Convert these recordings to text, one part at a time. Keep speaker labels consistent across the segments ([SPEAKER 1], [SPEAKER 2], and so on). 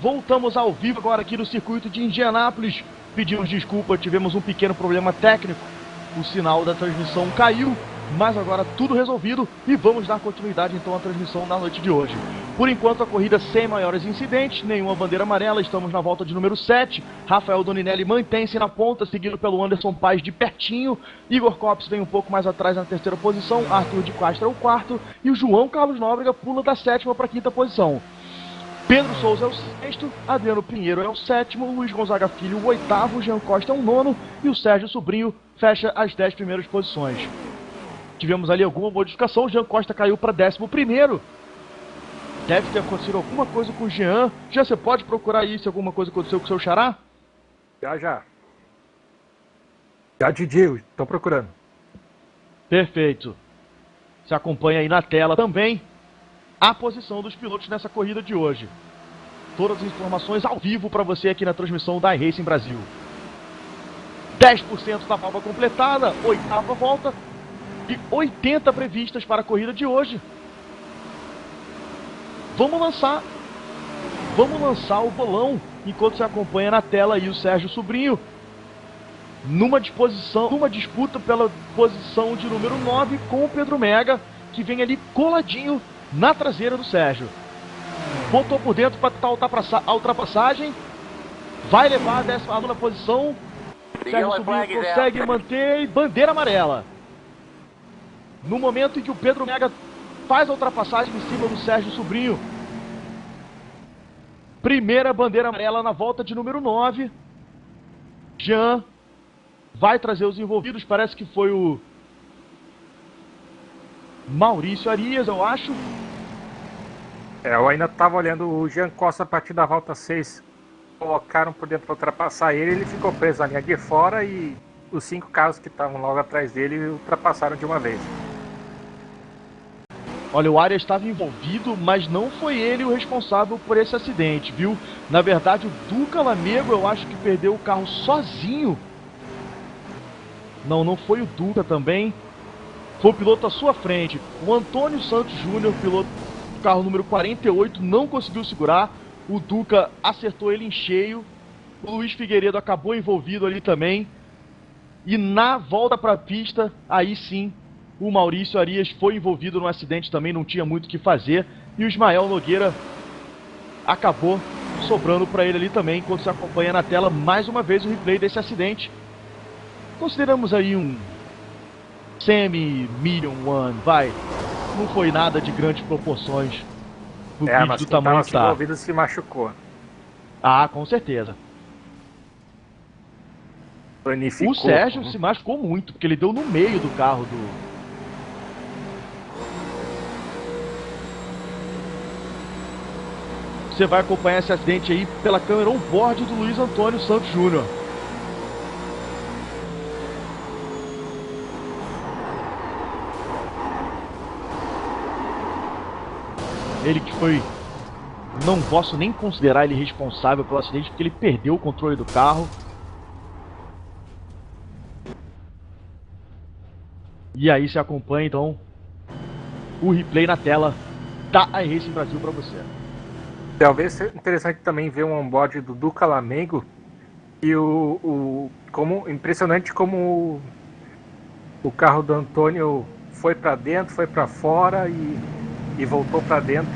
[SPEAKER 1] Voltamos ao vivo agora aqui no circuito de Indianápolis. Pedimos desculpa, tivemos um pequeno problema técnico. O sinal da transmissão caiu, mas agora tudo resolvido e vamos dar continuidade então à transmissão na noite de hoje. Por enquanto a corrida sem maiores incidentes, nenhuma bandeira amarela, estamos na volta de número 7. Rafael Doninelli mantém-se na ponta, seguido pelo Anderson Paes de pertinho. Igor Copes vem um pouco mais atrás na terceira posição, Arthur de Castro é o quarto e o João Carlos Nóbrega pula da sétima para a quinta posição. Pedro Souza é o sexto, Adriano Pinheiro é o sétimo, Luiz Gonzaga Filho o oitavo, Jean Costa é o nono e o Sérgio Sobrinho fecha as 10 primeiras posições. Tivemos ali alguma modificação, o Jean Costa caiu para 11º. Deve ter acontecido alguma coisa com o Jean. Já você pode procurar aí se alguma coisa aconteceu com o seu xará?
[SPEAKER 2] Já, Didi, estou procurando.
[SPEAKER 1] Perfeito. Você acompanha aí na tela também a posição dos pilotos nessa corrida de hoje. Todas as informações ao vivo para você aqui na transmissão da iRacing Brasil. 10% da prova completada, 8ª volta e 80 previstas para a corrida de hoje. Vamos lançar o bolão enquanto você acompanha na tela aí o Sérgio Sobrinho numa disputa pela posição de número 9 com o Pedro Mega, que vem ali coladinho na traseira do Sérgio. Botou por dentro para a ultrapassagem. Vai levar a 19ª posição. Sérgio Sobrinho consegue manter bandeira amarela. No momento em que o Pedro Mega faz a ultrapassagem em cima do Sérgio Sobrinho. Primeira bandeira amarela na volta de número 9. Jean vai trazer os envolvidos. Parece que foi o Maurício Arias, eu acho.
[SPEAKER 2] Eu ainda estava olhando o Jean Costa a partir da volta 6. Colocaram por dentro para ultrapassar ele ficou preso na linha de fora e os 5 carros que estavam logo atrás dele ultrapassaram de uma vez.
[SPEAKER 1] Olha, o Arias estava envolvido, mas não foi ele o responsável por esse acidente, viu? Na verdade, o Duca Lamego, eu acho que perdeu o carro sozinho. Não foi o Duca também. Foi o piloto à sua frente. O Antônio Santos Júnior, piloto do carro número 48, não conseguiu segurar. O Duca acertou ele em cheio. O Luiz Figueiredo acabou envolvido ali também. E na volta para a pista, aí sim, o Maurício Arias foi envolvido no acidente também, não tinha muito o que fazer. E o Ismael Nogueira acabou sobrando para ele ali também, enquanto se acompanha na tela mais uma vez o replay desse acidente. Consideramos aí um semi-million one, vai. Não foi nada de grandes proporções do vídeo do tamanho que tá.
[SPEAKER 2] O envolvido se machucou.
[SPEAKER 1] Ah, com certeza.
[SPEAKER 2] Planificou.
[SPEAKER 1] O Sérgio se machucou muito, porque ele deu no meio do carro do... Você vai acompanhar esse acidente aí pela câmera on-board do Luiz Antônio Santos Júnior. Ele que foi... Não posso nem considerar ele responsável pelo acidente, porque ele perdeu o controle do carro. E aí se acompanha então o replay na tela da iRacing Brasil para você.
[SPEAKER 2] Talvez seja interessante também ver um onboard do Duca Lamego e impressionante como o carro do Antônio foi para dentro, foi para fora e voltou para dentro.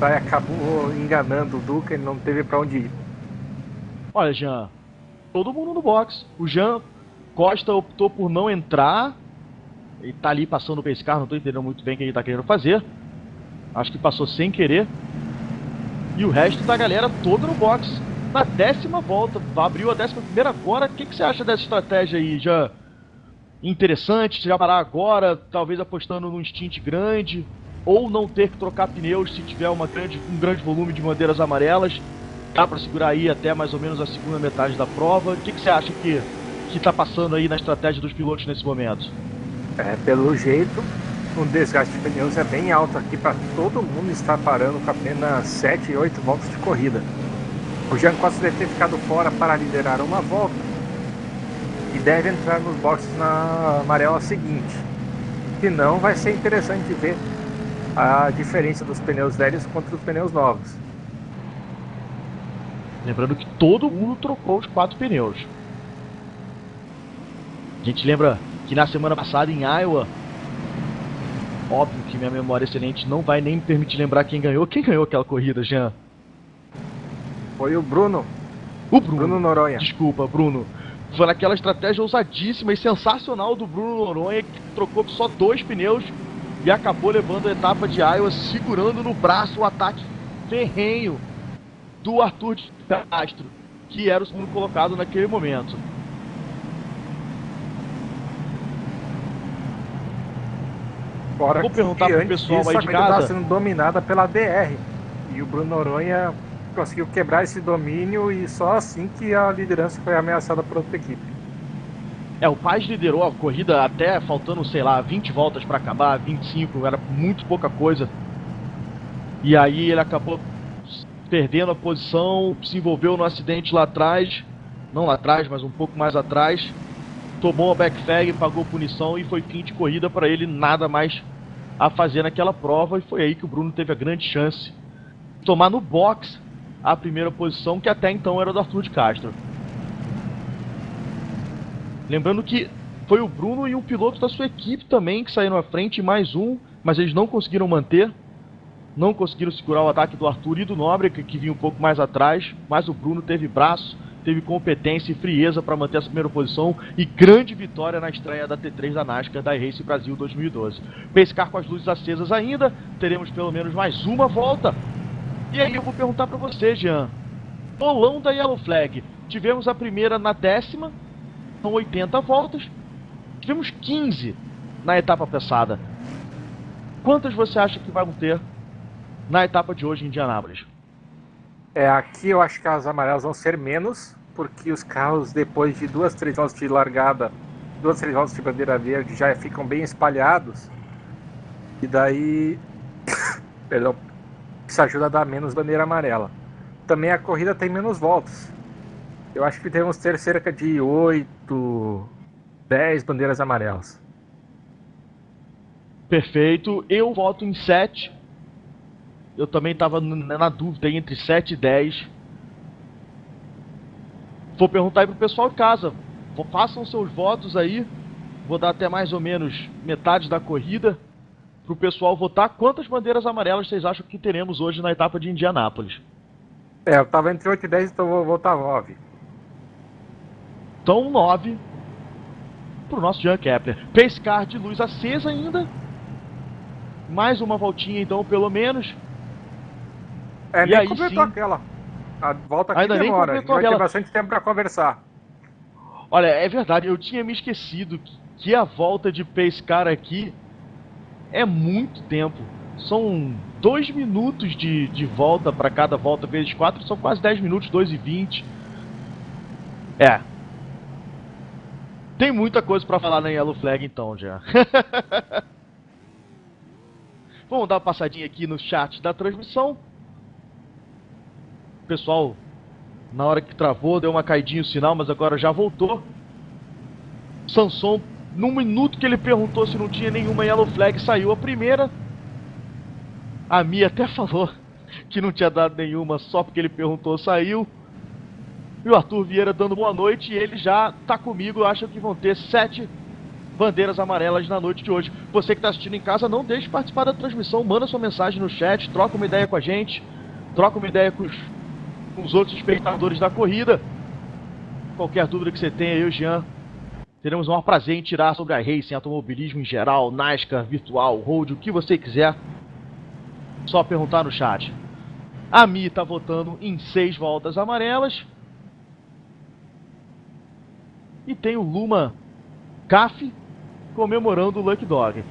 [SPEAKER 2] Aí acabou enganando o Duca, ele não teve para onde ir.
[SPEAKER 1] Olha, Jean, todo mundo no box. O Jean Costa optou por não entrar. Ele tá ali passando por esse carro, não tô entendendo muito bem o que ele tá querendo fazer. Acho que passou sem querer. E o resto da galera toda no box. Na 10ª volta, abriu a 11ª agora. O que você acha dessa estratégia aí, já interessante? Já parar agora, talvez apostando num stint grande, ou não ter que trocar pneus se tiver um grande volume de bandeiras amarelas. Dá para segurar aí até mais ou menos a segunda metade da prova. O que você acha que tá passando aí na estratégia dos pilotos nesse momento?
[SPEAKER 2] Pelo jeito, o desgaste de pneus é bem alto aqui para todo mundo estar parando com apenas 7 e 8 voltas de corrida. O Jean Costa deve ter ficado fora para liderar uma volta e deve entrar nos boxes na amarela seguinte. Se não, vai ser interessante ver a diferença dos pneus velhos contra os pneus novos.
[SPEAKER 1] Lembrando que todo mundo trocou os 4 pneus. A gente lembra que na semana passada em Iowa, óbvio que minha memória excelente não vai nem me permitir lembrar quem ganhou. Quem ganhou aquela corrida, Jean?
[SPEAKER 2] Foi o Bruno.
[SPEAKER 1] O Bruno.
[SPEAKER 2] Bruno Noronha.
[SPEAKER 1] Desculpa, Bruno. Foi naquela estratégia ousadíssima e sensacional do Bruno Noronha, que trocou só 2 pneus e acabou levando a etapa de Iowa, segurando no braço o ataque ferrenho do Arthur de Castro, que era o segundo colocado naquele momento.
[SPEAKER 2] Fora
[SPEAKER 1] Vou perguntar pro pessoal aí de
[SPEAKER 2] estava
[SPEAKER 1] casa.
[SPEAKER 2] sendo dominada pela DR. E o Bruno Noronha conseguiu quebrar esse domínio e só assim que a liderança foi ameaçada por outra equipe.
[SPEAKER 1] O Paz liderou a corrida até faltando, sei lá, 20 voltas para acabar, 25, era muito pouca coisa. E aí ele acabou perdendo a posição, se envolveu no acidente lá atrás, não lá atrás, mas um pouco mais atrás, tomou a backflag, pagou punição e foi fim de corrida para ele, nada mais a fazer naquela prova, e foi aí que o Bruno teve a grande chance de tomar no box a primeira posição, que até então era do Arthur de Castro. Lembrando que foi o Bruno e um piloto da sua equipe também que saíram à frente, mais um, mas eles não conseguiram manter. Não conseguiram segurar o ataque do Arthur e do Nóbrega, que vinha um pouco mais atrás, mas o Bruno teve braço, teve competência e frieza para manter essa primeira posição e grande vitória na estreia da T3 da NASCAR da iRacing Brasil 2012. Pace Car com as luzes acesas ainda, teremos pelo menos mais uma volta. E aí eu vou perguntar para você, Jean. Bolão da Yellow Flag. Tivemos a primeira na 10ª, são 80 voltas. Tivemos 15 na etapa passada. Quantas você acha que vamos ter na etapa de hoje em Indianápolis?
[SPEAKER 2] Aqui eu acho que as amarelas vão ser menos, porque os carros, depois de 2, 3 voltas de largada, 2, 3 voltas de bandeira verde, já ficam bem espalhados. E daí, perdão, isso ajuda a dar menos bandeira amarela. Também a corrida tem menos voltas. Eu acho que devemos ter cerca de 8, 10 bandeiras amarelas.
[SPEAKER 1] Perfeito, eu voto em 7. Eu também estava na dúvida entre 7 e 10. Vou perguntar aí pro pessoal de casa. Façam seus votos aí. Vou dar até mais ou menos metade da corrida pro pessoal votar. Quantas bandeiras amarelas vocês acham que teremos hoje na etapa de Indianápolis?
[SPEAKER 2] Eu estava entre 8 e 10, então vou votar 9.
[SPEAKER 1] Então 9 pro nosso Jean Kepler. Pace Car de luz acesa ainda. Mais uma voltinha então, pelo menos.
[SPEAKER 2] E nem aí, completou sim, aquela. A volta aqui ainda demora, a gente vai ter bastante tempo para conversar.
[SPEAKER 1] Olha, é verdade, eu tinha me esquecido que a volta de Pace Car aqui é muito tempo. São 2 minutos de volta para cada volta, vezes 4, são quase 10 minutos, 2 e 20. Tem muita coisa para falar na Yellow Flag então, já. Vamos dar uma passadinha aqui no chat da transmissão. O pessoal, na hora que travou, deu uma caidinha o sinal, mas agora já voltou. Samson, num minuto que ele perguntou se não tinha nenhuma Yellow Flag, saiu a primeira. A Mia até falou que não tinha dado nenhuma, só porque ele perguntou, saiu. E o Arthur Vieira dando boa noite, e ele já tá comigo, acha que vão ter 7 bandeiras amarelas na noite de hoje. Você que está assistindo em casa, não deixe de participar da transmissão, manda sua mensagem no chat, troca uma ideia com a gente, troca uma ideia com os outros espectadores da corrida. Qualquer dúvida que você tenha, eu e o Jean teremos o maior prazer em tirar sobre a racing, automobilismo em geral, NASCAR, virtual, road, o que você quiser. Só perguntar no chat. A Mi está votando em 6 voltas amarelas. E tem o Luma Caf comemorando o Lucky Dog.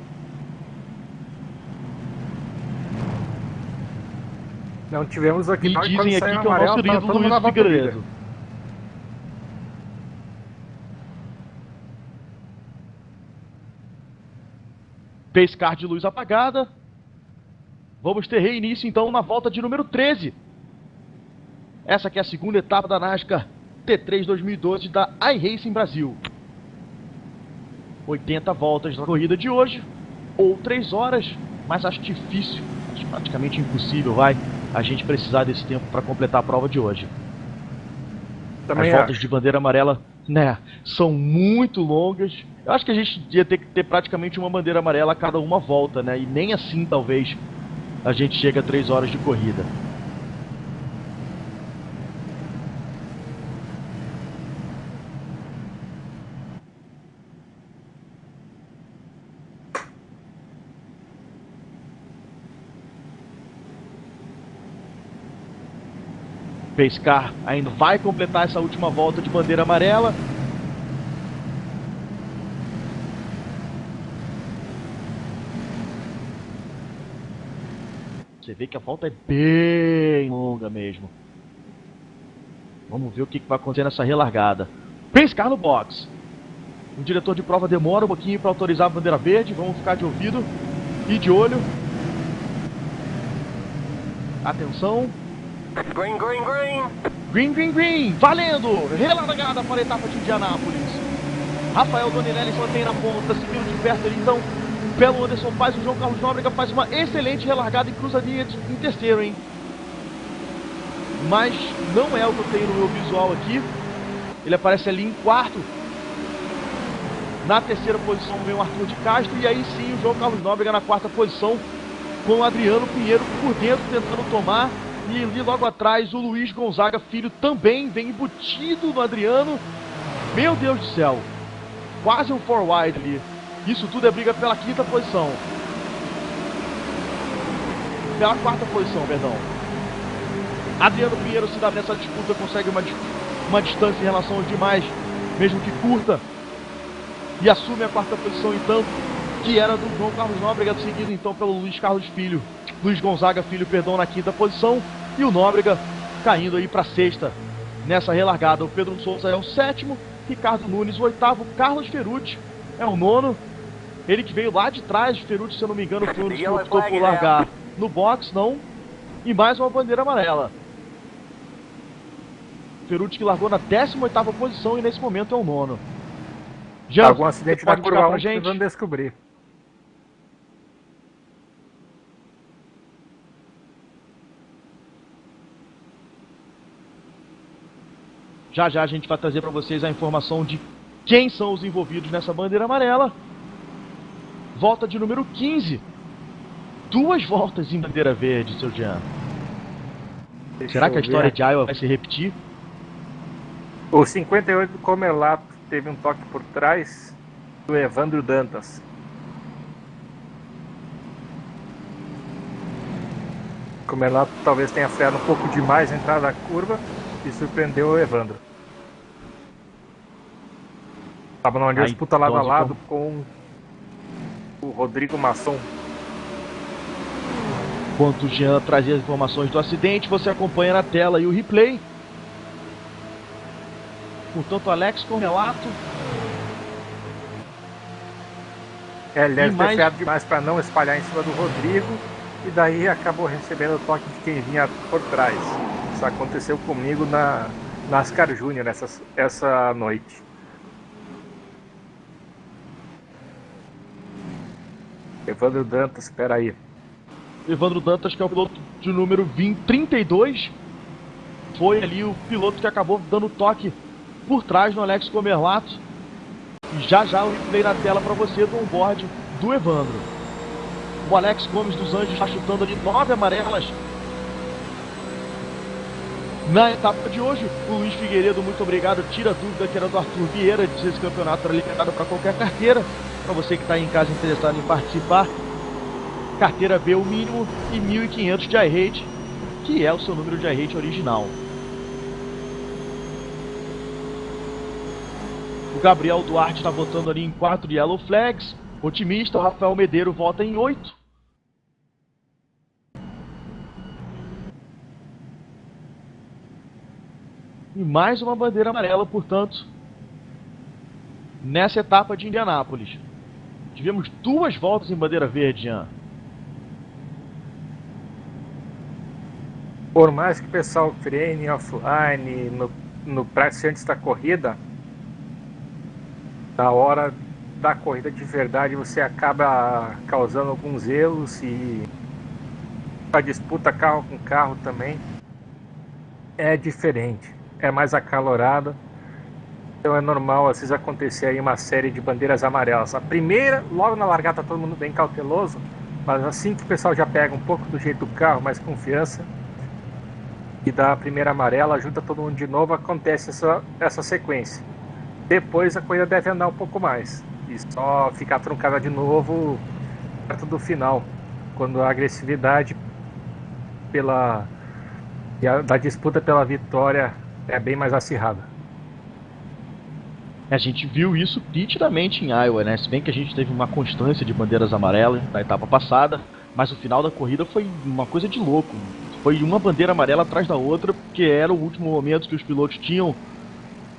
[SPEAKER 2] Não tivemos aqui.
[SPEAKER 1] E dizem aqui que é o nosso querido Luiz Figueiredo. Pace Car de luz apagada. Vamos ter reinício então na volta de número 13. Essa aqui é a segunda etapa da NASCAR T3 2012 da iRacing Brasil. 80 voltas na corrida de hoje, ou 3 horas, mas acho difícil, acho praticamente impossível, a gente precisar desse tempo para completar a prova de hoje.
[SPEAKER 2] Também
[SPEAKER 1] As voltas
[SPEAKER 2] acho.
[SPEAKER 1] de bandeira amarela, né, são muito longas. Eu acho que a gente ia ter que ter praticamente uma bandeira amarela a cada uma volta, né? E nem assim, talvez, a gente chega a 3 horas de corrida. Pescar ainda vai completar essa última volta de bandeira amarela. Você vê que a volta é bem longa mesmo. Vamos ver o que vai acontecer nessa relargada. Pescar no box. O diretor de prova demora um pouquinho para autorizar a bandeira verde. Vamos ficar de ouvido e de olho. Atenção.
[SPEAKER 3] Green, green, green.
[SPEAKER 1] Green, green, green. Valendo. Relargada para a etapa de Indianápolis. Rafael Donirelli se mantém na ponta, seguindo de perto ali, então. Belo Anderson faz, o João Carlos Nóbrega faz uma excelente relargada e cruza a linha em terceiro, hein? Mas não é o que eu tenho no meu visual aqui. Ele aparece ali em quarto. Na terceira posição vem o Arthur de Castro. E aí sim o João Carlos Nóbrega na quarta posição, com o Adriano Pinheiro por dentro tentando tomar. E ali logo atrás o Luiz Gonzaga Filho também vem embutido no Adriano. Meu Deus do céu. Quase um four wide ali. Isso tudo é briga pela quinta posição. Pela quarta posição, perdão. Adriano Pinheiro se dá nessa disputa, consegue uma distância em relação aos demais, mesmo que curta. E assume a quarta posição, então, que era do João Carlos Nóbrega, seguido então pelo Luiz Gonzaga Filho, perdão, na quinta posição. E o Nóbrega caindo aí para sexta nessa relargada. O Pedro Souza é o sétimo, Ricardo Nunes o oitavo, Carlos Ferrucci é o nono. Ele que veio lá de trás, Ferrucci, se eu não me engano, foi um dos que optou por largar no box, não. E mais uma bandeira amarela. Ferrucci que largou na 18ª posição e nesse momento é o nono. Já
[SPEAKER 2] algum acidente na curva 1 precisando descobrir.
[SPEAKER 1] Já já a gente vai trazer para vocês a informação de quem são os envolvidos nessa bandeira amarela. Volta de número 15. 2 voltas em bandeira verde, seu Jean. Será que a história de Iowa vai se repetir?
[SPEAKER 2] O 58 do Comelato teve um toque por trás do Evandro Dantas. Comelato talvez tenha freado um pouco demais a entrada da curva e surpreendeu o Evandro. Estava numa disputa lado a lado com o Rodrigo Masson.
[SPEAKER 1] Enquanto o Jean trazia as informações do acidente, você acompanha na tela aí o replay. Portanto, Alex com relato.
[SPEAKER 2] Ele deve ter freado demais para não espalhar em cima do Rodrigo. E daí acabou recebendo o toque de quem vinha por trás. Isso aconteceu comigo na NASCAR Júnior essa noite. Evandro Dantas, espera aí.
[SPEAKER 1] Evandro Dantas, que é o piloto de número 32, foi ali o piloto que acabou dando toque por trás no Alex Comerlato. E já já o replay na tela para você do onboard do Evandro. O Alex Gomes dos Anjos está chutando ali 9 amarelas. Na etapa de hoje, o Luiz Figueiredo, muito obrigado, tira a dúvida que era do Arthur Vieira, de se esse campeonato era liberado para qualquer carteira. Para você que está em casa interessado em participar, carteira B o mínimo e 1.500 de iRate, que é o seu número de iRate original. O Gabriel Duarte está votando ali em 4 Yellow Flags. Otimista, o Rafael Medeiro vota em 8. E mais uma bandeira amarela, portanto, nessa etapa de Indianápolis. Tivemos 2 voltas em bandeira verde, Jean.
[SPEAKER 2] Por mais que o pessoal treine offline, no practice antes da corrida, na hora da corrida de verdade você acaba causando alguns erros e a disputa carro com carro também é diferente. é mais acalorada. Então é normal, às vezes, acontecer aí uma série de bandeiras amarelas. A primeira, logo na largada, tá todo mundo bem cauteloso, mas assim que o pessoal já pega um pouco do jeito do carro, mais confiança, e dá a primeira amarela, ajuda todo mundo de novo, acontece essa sequência. Depois a corrida deve andar um pouco mais, e só ficar truncada de novo perto do final, quando a agressividade da disputa pela vitória é bem mais acirrada.
[SPEAKER 1] A gente viu isso nitidamente em Iowa, né? Se bem que a gente teve uma constância de bandeiras amarelas na etapa passada, mas o final da corrida foi uma coisa de louco. Foi uma bandeira amarela atrás da outra, porque era o último momento que os pilotos tinham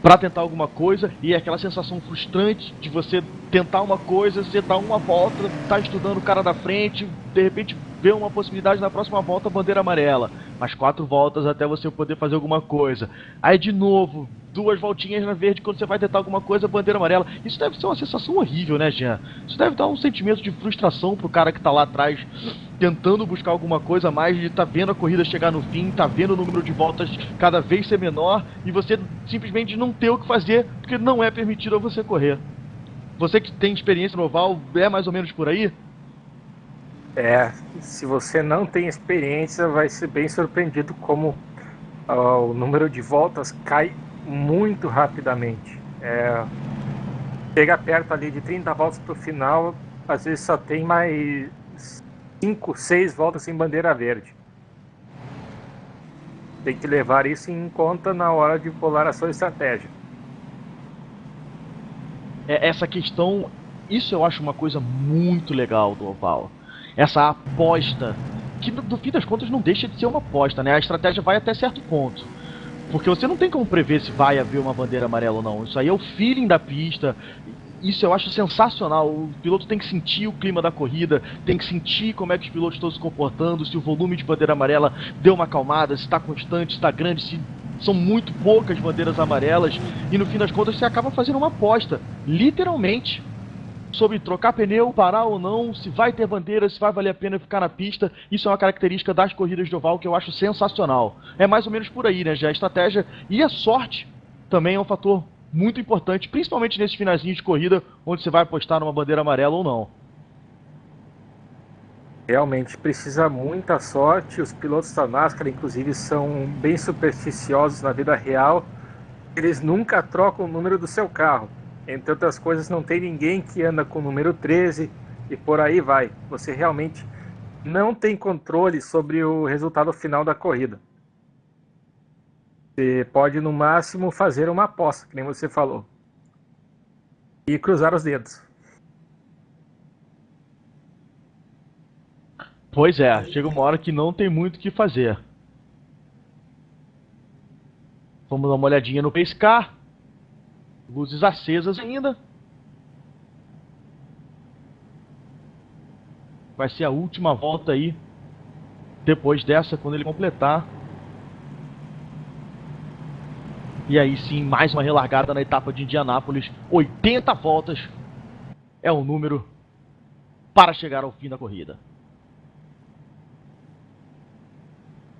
[SPEAKER 1] para tentar alguma coisa, e é aquela sensação frustrante de você tentar uma coisa, você dá uma volta, tá estudando o cara da frente, de repente vê uma possibilidade na próxima volta, bandeira amarela. Mais 4 voltas até você poder fazer alguma coisa. Aí de novo, 2 voltinhas na verde quando você vai tentar alguma coisa, bandeira amarela. Isso deve ser uma sensação horrível, né, Jean? Isso deve dar um sentimento de frustração pro cara que tá lá atrás tentando buscar alguma coisa a mais, de tá vendo a corrida chegar no fim, tá vendo o número de voltas cada vez ser menor, e você simplesmente não ter o que fazer, porque não é permitido a você correr. Você que tem experiência no oval, é mais ou menos por aí?
[SPEAKER 2] Se você não tem experiência, vai ser bem surpreendido como o número de voltas cai muito rapidamente. Chega perto ali de 30 voltas para o final, às vezes só tem mais 5, 6 voltas sem bandeira verde. Tem que levar isso em conta na hora de bolar a sua estratégia.
[SPEAKER 1] Essa questão, isso eu acho uma coisa muito legal do oval. Essa aposta, que no fim das contas não deixa de ser uma aposta, né? A estratégia vai até certo ponto. Porque você não tem como prever se vai haver uma bandeira amarela ou não. Isso aí é o feeling da pista. Isso eu acho sensacional. O piloto tem que sentir o clima da corrida, tem que sentir como é que os pilotos estão se comportando, se o volume de bandeira amarela deu uma acalmada, se está constante, se está grande, se são muito poucas bandeiras amarelas. E no fim das contas você acaba fazendo uma aposta, literalmente, sobre trocar pneu, parar ou não, se vai ter bandeira, se vai valer a pena ficar na pista. Isso é uma característica das corridas de oval que eu acho sensacional. É mais ou menos por aí, né? Já a estratégia e a sorte também é um fator muito importante, principalmente nesses finalzinhos de corrida, onde você vai apostar numa bandeira amarela ou não.
[SPEAKER 2] Realmente precisa muita sorte. Os pilotos da NASCAR, inclusive, são bem supersticiosos na vida real. Eles nunca trocam o número do seu carro. Entre outras coisas, não tem ninguém que anda com o número 13 e por aí vai. Você realmente não tem controle sobre o resultado final da corrida. Você pode, no máximo, fazer uma aposta, que nem você falou. E cruzar os dedos.
[SPEAKER 1] Pois é, chega uma hora que não tem muito o que fazer. Vamos dar uma olhadinha no pace car. Luzes acesas ainda. Vai ser a última volta aí. Depois dessa, quando ele completar. E aí sim, mais uma relargada na etapa de Indianápolis. 80 voltas é o número para chegar ao fim da corrida.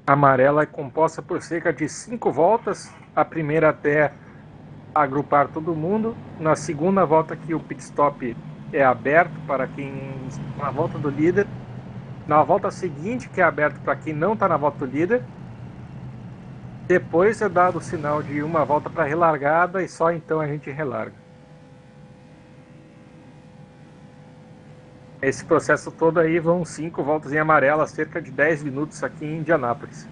[SPEAKER 2] A amarela é composta por cerca de 5 voltas. A primeira até agrupar todo mundo. Na segunda volta que o pit stop é aberto para quem está na volta do líder. Na volta seguinte, que é aberto para quem não está na volta do líder. Depois é dado o sinal de uma volta para relargada e só então a gente relarga. Esse processo todo aí vão 5 voltas em amarela, cerca de 10 minutos aqui em Indianápolis.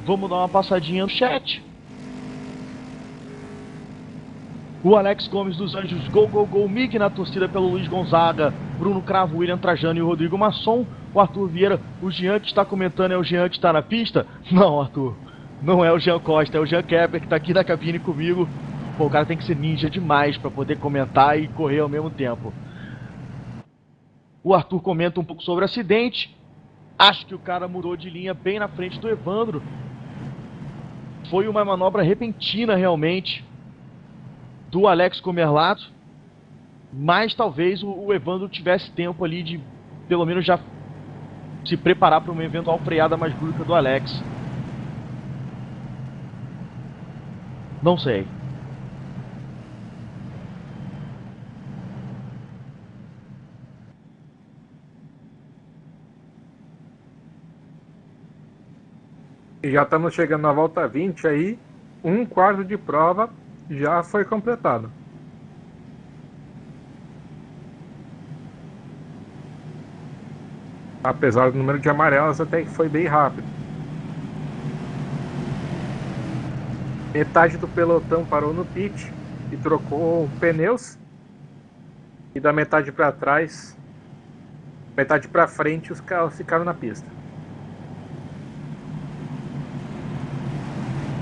[SPEAKER 1] Vamos dar uma passadinha no chat. O Alex Gomes dos Anjos, gol, gol, gol, Mick na torcida pelo Luiz Gonzaga, Bruno Cravo, William Trajano e o Rodrigo Masson. O Arthur Vieira, o Jean que está comentando é o Jean que está na pista? Não, Arthur, não é o Jean Costa, é o Jean Kepler que está aqui na cabine comigo. Pô, o cara tem que ser ninja demais para poder comentar e correr ao mesmo tempo. O Arthur comenta um pouco sobre o acidente. Acho que o cara mudou de linha bem na frente do Evandro. Foi uma manobra repentina realmente do Alex Comerlato, mas talvez o Evandro tivesse tempo ali de pelo menos já se preparar para uma eventual freada mais brusca do Alex. Não sei.
[SPEAKER 2] E já estamos chegando na volta 20 aí, um quarto de prova já foi completado. Apesar do número de amarelas, até que foi bem rápido. Metade do pelotão parou no pit e trocou pneus. E da metade para trás, metade para frente, os carros ficaram na pista.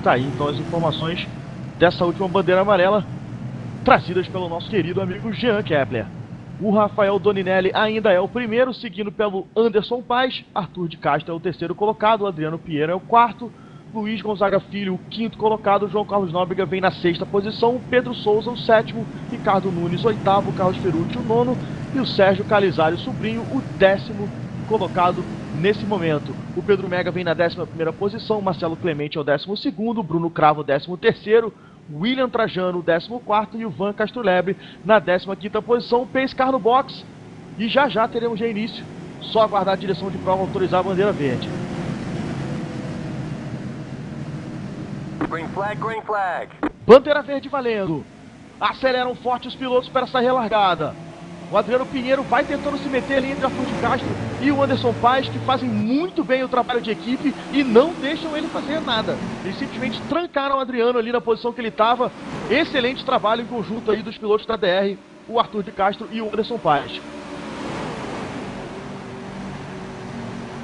[SPEAKER 1] Tá aí então as informações dessa última bandeira amarela trazidas pelo nosso querido amigo Jean Kepler. O Rafael Doninelli ainda é o primeiro, seguindo pelo Anderson Paes. Arthur de Castro é o terceiro colocado, Adriano Pinheiro é o quarto, Luiz Gonzaga Filho o quinto colocado, João Carlos Nóbrega vem na sexta posição, Pedro Souza o sétimo, Ricardo Nunes o oitavo, Carlos Ferrucci o nono e o Sérgio Calizário Sobrinho o décimo colocado nesse momento. O Pedro Mega vem na 11ª posição, Marcelo Clemente é o 12º, Bruno Cravo o 13º, William Trajano o 14º e o Van Castrolebre na 15ª posição. Pescar no box e já teremos já início. Só aguardar a direção de prova autorizar a bandeira verde.
[SPEAKER 3] Green flag, green flag.
[SPEAKER 1] Bandeira verde valendo. Aceleram forte os pilotos para essa relargada. O Adriano Pinheiro vai tentando se meter ali entre Arthur de Castro e o Anderson Paes, que fazem muito bem o trabalho de equipe e não deixam ele fazer nada. Eles simplesmente trancaram o Adriano ali na posição que ele estava. Excelente trabalho em conjunto aí dos pilotos da DR, o Arthur de Castro e o Anderson Paes.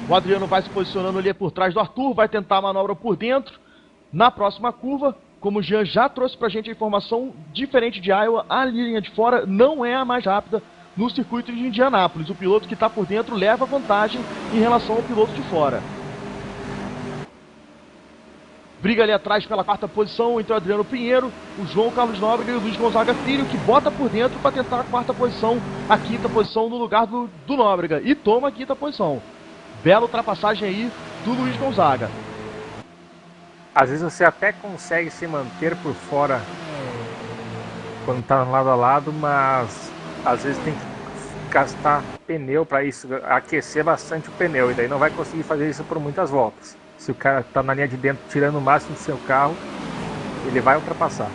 [SPEAKER 1] O Adriano vai se posicionando ali por trás do Arthur, vai tentar a manobra por dentro. Na próxima curva, como o Jean já trouxe pra gente a informação, diferente de Iowa, a linha de fora não é a mais rápida no circuito de Indianápolis. O piloto que está por dentro leva vantagem em relação ao piloto de fora. Briga ali atrás pela quarta posição entre o Adriano Pinheiro, o João Carlos Nóbrega e o Luiz Gonzaga Filho, que bota por dentro para tentar a quarta posição, a quinta posição no lugar do Nóbrega, e toma a quinta posição. Bela ultrapassagem aí do Luiz Gonzaga.
[SPEAKER 2] Às vezes você até consegue se manter por fora quando está lado a lado, mas às vezes tem que gastar pneu para isso, aquecer bastante o pneu, e daí não vai conseguir fazer isso por muitas voltas. Se o cara está na linha de dentro tirando o máximo do seu carro, ele vai ultrapassar.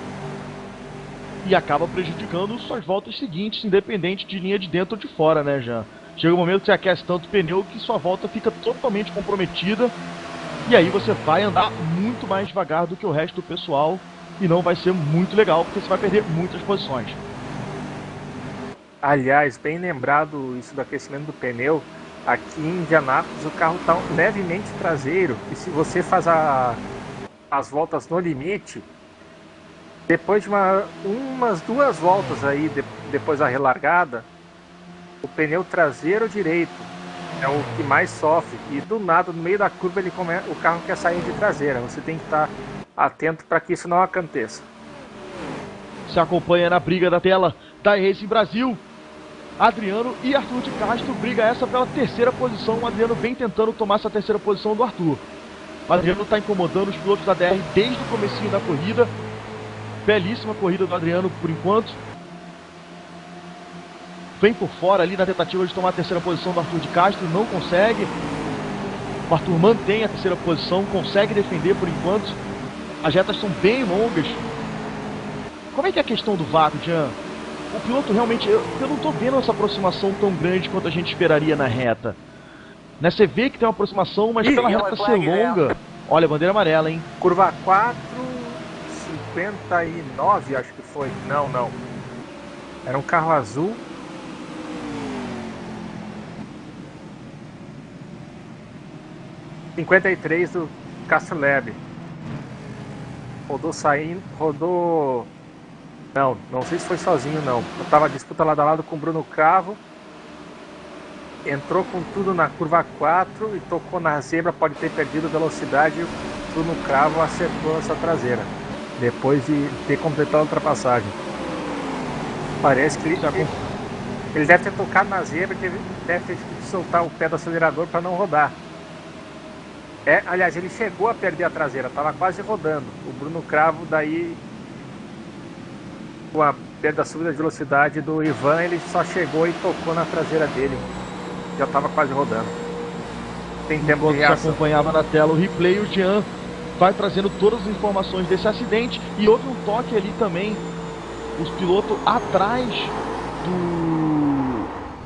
[SPEAKER 1] E acaba prejudicando suas voltas seguintes, independente de linha de dentro ou de fora, né, Jean? Chega um momento que você aquece tanto o pneu que sua volta fica totalmente comprometida, e aí você vai andar muito mais devagar do que o resto do pessoal, e não vai ser muito legal, porque você vai perder muitas posições.
[SPEAKER 2] Aliás, bem lembrado isso do aquecimento do pneu, aqui em Indianápolis o carro está levemente traseiro, e se você faz as voltas no limite, depois de umas 2 voltas aí, depois da relargada, o pneu traseiro direito é o que mais sofre, e do nada, no meio da curva, o carro quer sair de traseira. Você tem que estar atento para que isso não aconteça.
[SPEAKER 1] Se acompanha na briga da tela da Racing Brasil. Adriano e Arthur de Castro, briga essa pela terceira posição. O Adriano vem tentando tomar essa terceira posição do Arthur. O Adriano está incomodando os pilotos da DR desde o comecinho da corrida. Belíssima corrida do Adriano por enquanto. Vem por fora ali na tentativa de tomar a terceira posição do Arthur de Castro, não consegue. O Arthur mantém a terceira posição, consegue defender por enquanto. As retas são bem longas. Como é que é a questão do vácuo, Jean? O piloto realmente, eu não estou vendo essa aproximação tão grande quanto a gente esperaria na reta. Né, você vê que tem uma aproximação, mas pela reta ser longa... Olha, bandeira amarela, hein?
[SPEAKER 2] Curva 4, 59, acho que foi. Não. Era um carro azul. ...53 do Castrolebre. Rodou... Não sei se foi sozinho, não. Eu tava disputa lado a lado com o Bruno Cravo. Entrou com tudo na curva 4 e tocou na zebra, pode ter perdido velocidade. O Bruno Cravo acertou essa traseira, depois de ter completado a ultrapassagem. Parece que Ele deve ter tocado na zebra, que ele deve ter que soltar o pé do acelerador para não rodar. Aliás, ele chegou a perder a traseira, estava quase rodando. O Bruno Cravo, daí, com a perda da subida de velocidade do Ivan, ele só chegou e tocou na traseira dele. Já estava quase rodando. Tem tempo de reação.
[SPEAKER 1] Você acompanhava na tela o replay, o Jean vai trazendo todas as informações desse acidente. E houve um toque ali também, os pilotos atrás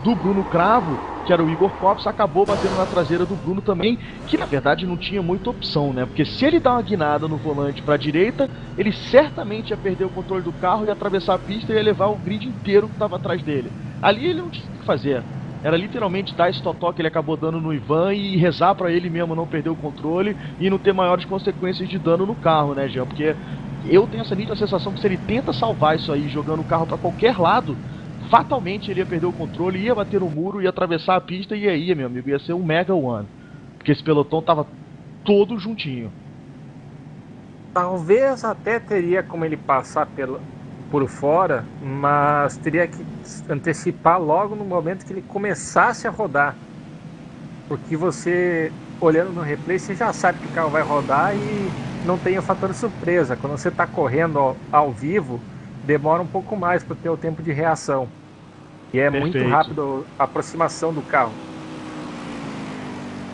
[SPEAKER 1] do Bruno Cravo, que era o Igor Copps, acabou batendo na traseira do Bruno também, que na verdade não tinha muita opção, né? Porque se ele dá uma guinada no volante para a direita, ele certamente ia perder o controle do carro, ia atravessar a pista e ia levar o grid inteiro que estava atrás dele. Ali ele não tinha o que fazer. Era literalmente dar esse totó que ele acabou dando no Ivan e rezar para ele mesmo não perder o controle e não ter maiores consequências de dano no carro, né, Jean? Porque eu tenho essa nítida sensação que se ele tenta salvar isso aí, jogando o carro para qualquer lado, fatalmente ele ia perder o controle, ia bater no muro, ia atravessar a pista e aí, meu amigo, ia ser um Mega One. Porque esse pelotão tava todo juntinho.
[SPEAKER 2] Talvez até teria como ele passar por fora, mas teria que antecipar logo no momento que ele começasse a rodar. Porque você, olhando no replay, você já sabe que o carro vai rodar e não tem o fator surpresa. Quando você está correndo ao vivo, demora um pouco mais para ter o tempo de reação. E é muito rápido a aproximação do carro.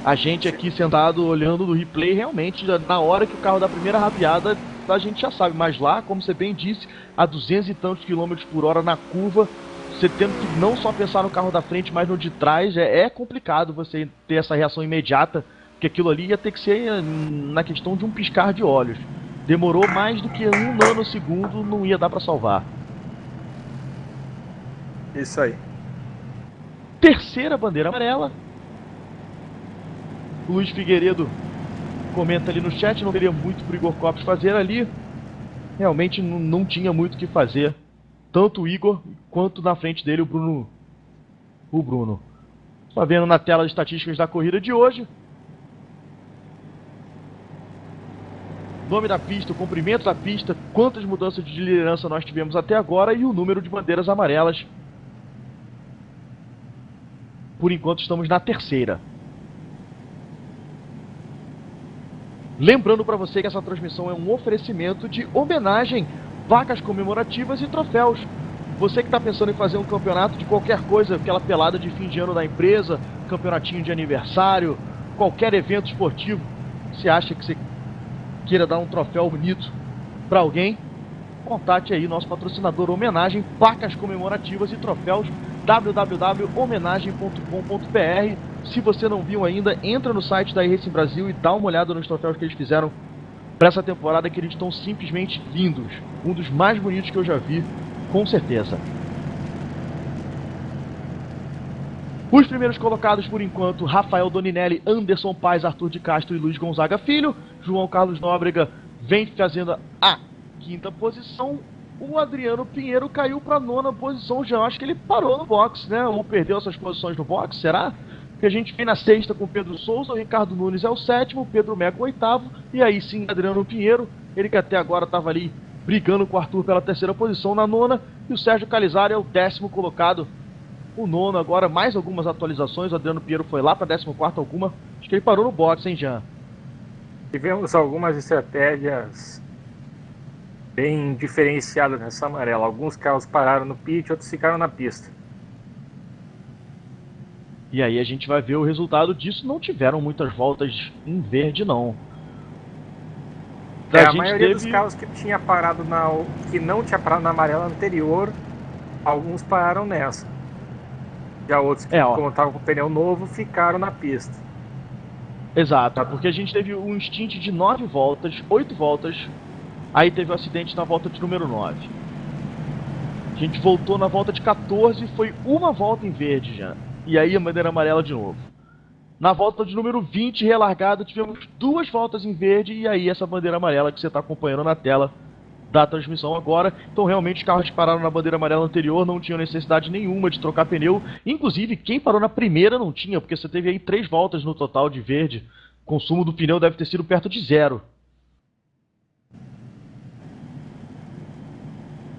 [SPEAKER 1] A gente aqui sentado olhando no replay, realmente, na hora que o carro dá a primeira rabiada, a gente já sabe. Mas lá, como você bem disse, a 200 e tantos quilômetros por hora na curva, você tendo que não só pensar no carro da frente, mas no de trás, é complicado você ter essa reação imediata, porque aquilo ali ia ter que ser na questão de um piscar de olhos. Demorou mais do que 1 nanosegundo, não ia dar para salvar.
[SPEAKER 2] Isso aí.
[SPEAKER 1] Terceira bandeira amarela. O Luiz Figueiredo comenta ali no chat, não teria muito pro Igor Copps fazer ali. Realmente não tinha muito o que fazer. Tanto o Igor, quanto na frente dele o Bruno. Só vendo na tela as estatísticas da corrida de hoje. Nome da pista, o comprimento da pista, quantas mudanças de liderança nós tivemos até agora e o número de bandeiras amarelas. Por enquanto estamos na terceira. Lembrando para você que essa transmissão é um oferecimento de homenagem, placas comemorativas e troféus. Você que está pensando em fazer um campeonato de qualquer coisa, aquela pelada de fim de ano da empresa, campeonatinho de aniversário, qualquer evento esportivo, você acha que você queira dar um troféu bonito para alguém, contate aí nosso patrocinador Homenagem, placas comemorativas e troféus, www.homenagem.com.br. Se você não viu ainda, entra no site da iRacing Brasil e dá uma olhada nos troféus que eles fizeram para essa temporada, que eles estão simplesmente lindos. Um dos mais bonitos que eu já vi, com certeza. Os primeiros colocados por enquanto: Rafael Doninelli, Anderson Paes, Arthur de Castro e Luiz Gonzaga Filho. João Carlos Nóbrega vem fazendo a 5ª posição. O Adriano Pinheiro caiu para a 9ª posição. Já acho que ele parou no box, né? Ou perdeu essas posições no box, será? Que a gente vem na 6ª com o Pedro Souza, o Ricardo Nunes é o 7º, o Pedro Meco o 8º, e aí sim Adriano Pinheiro, ele que até agora estava ali brigando com o Arthur pela 3ª posição na 9ª, e o Sérgio Calizari é o 10º colocado, o 9º agora, mais algumas atualizações. O Adriano Pinheiro foi lá para 14º alguma, acho que ele parou no box, hein, Jean?
[SPEAKER 2] Tivemos algumas estratégias bem diferenciadas nessa amarela. Alguns carros pararam no pit, outros ficaram na pista.
[SPEAKER 1] E aí a gente vai ver o resultado disso. Não tiveram muitas voltas em verde, não.
[SPEAKER 2] A maioria dos carros que tinha parado que não tinha parado na amarela anterior, alguns pararam nessa. Já outros que, como estavam com o pneu novo, ficaram na pista.
[SPEAKER 1] Exato, porque a gente teve um stint de 9 voltas, 8 voltas. Aí teve o acidente na volta de número 9. A gente voltou na volta de 14, foi uma volta em verde já. E aí a bandeira amarela de novo. Na volta de número 20, relargada, tivemos 2 voltas em verde. E aí essa bandeira amarela que você está acompanhando na tela da transmissão agora. Então realmente os carros que pararam na bandeira amarela anterior não tinham necessidade nenhuma de trocar pneu. Inclusive quem parou na primeira não tinha, porque você teve aí 3 voltas no total de verde. O consumo do pneu deve ter sido perto de 0.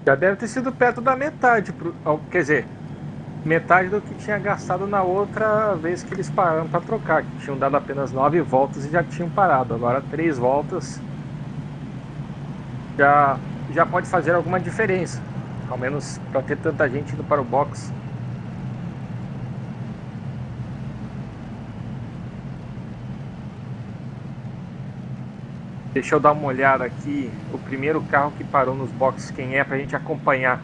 [SPEAKER 2] Já deve ter sido perto da metade. Quer dizer, metade do que tinha gastado na outra vez que eles pararam para trocar, que tinham dado apenas 9 voltas e já tinham parado. Agora 3 voltas já pode fazer alguma diferença, ao menos para ter tanta gente indo para o box. Deixa eu dar uma olhada aqui, o primeiro carro que parou nos boxes, quem é, para a gente acompanhar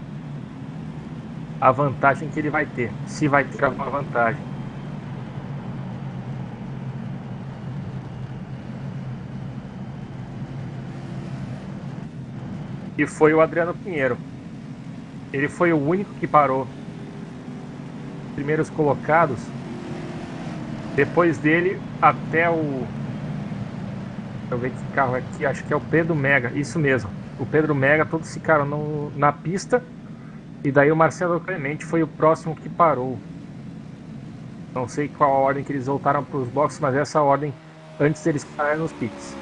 [SPEAKER 2] a vantagem que ele vai ter, se vai ter alguma vantagem. E foi o Adriano Pinheiro. Ele foi o único que parou. Primeiros colocados. Depois dele, até o... Deixa eu ver que carro é aqui, acho que é o Pedro Mega, isso mesmo. O Pedro Mega, todos ficaram na pista. E daí o Marcelo Clemente foi o próximo que parou. Não sei qual a ordem que eles voltaram para os boxes, mas essa ordem antes deles pararem nos pits.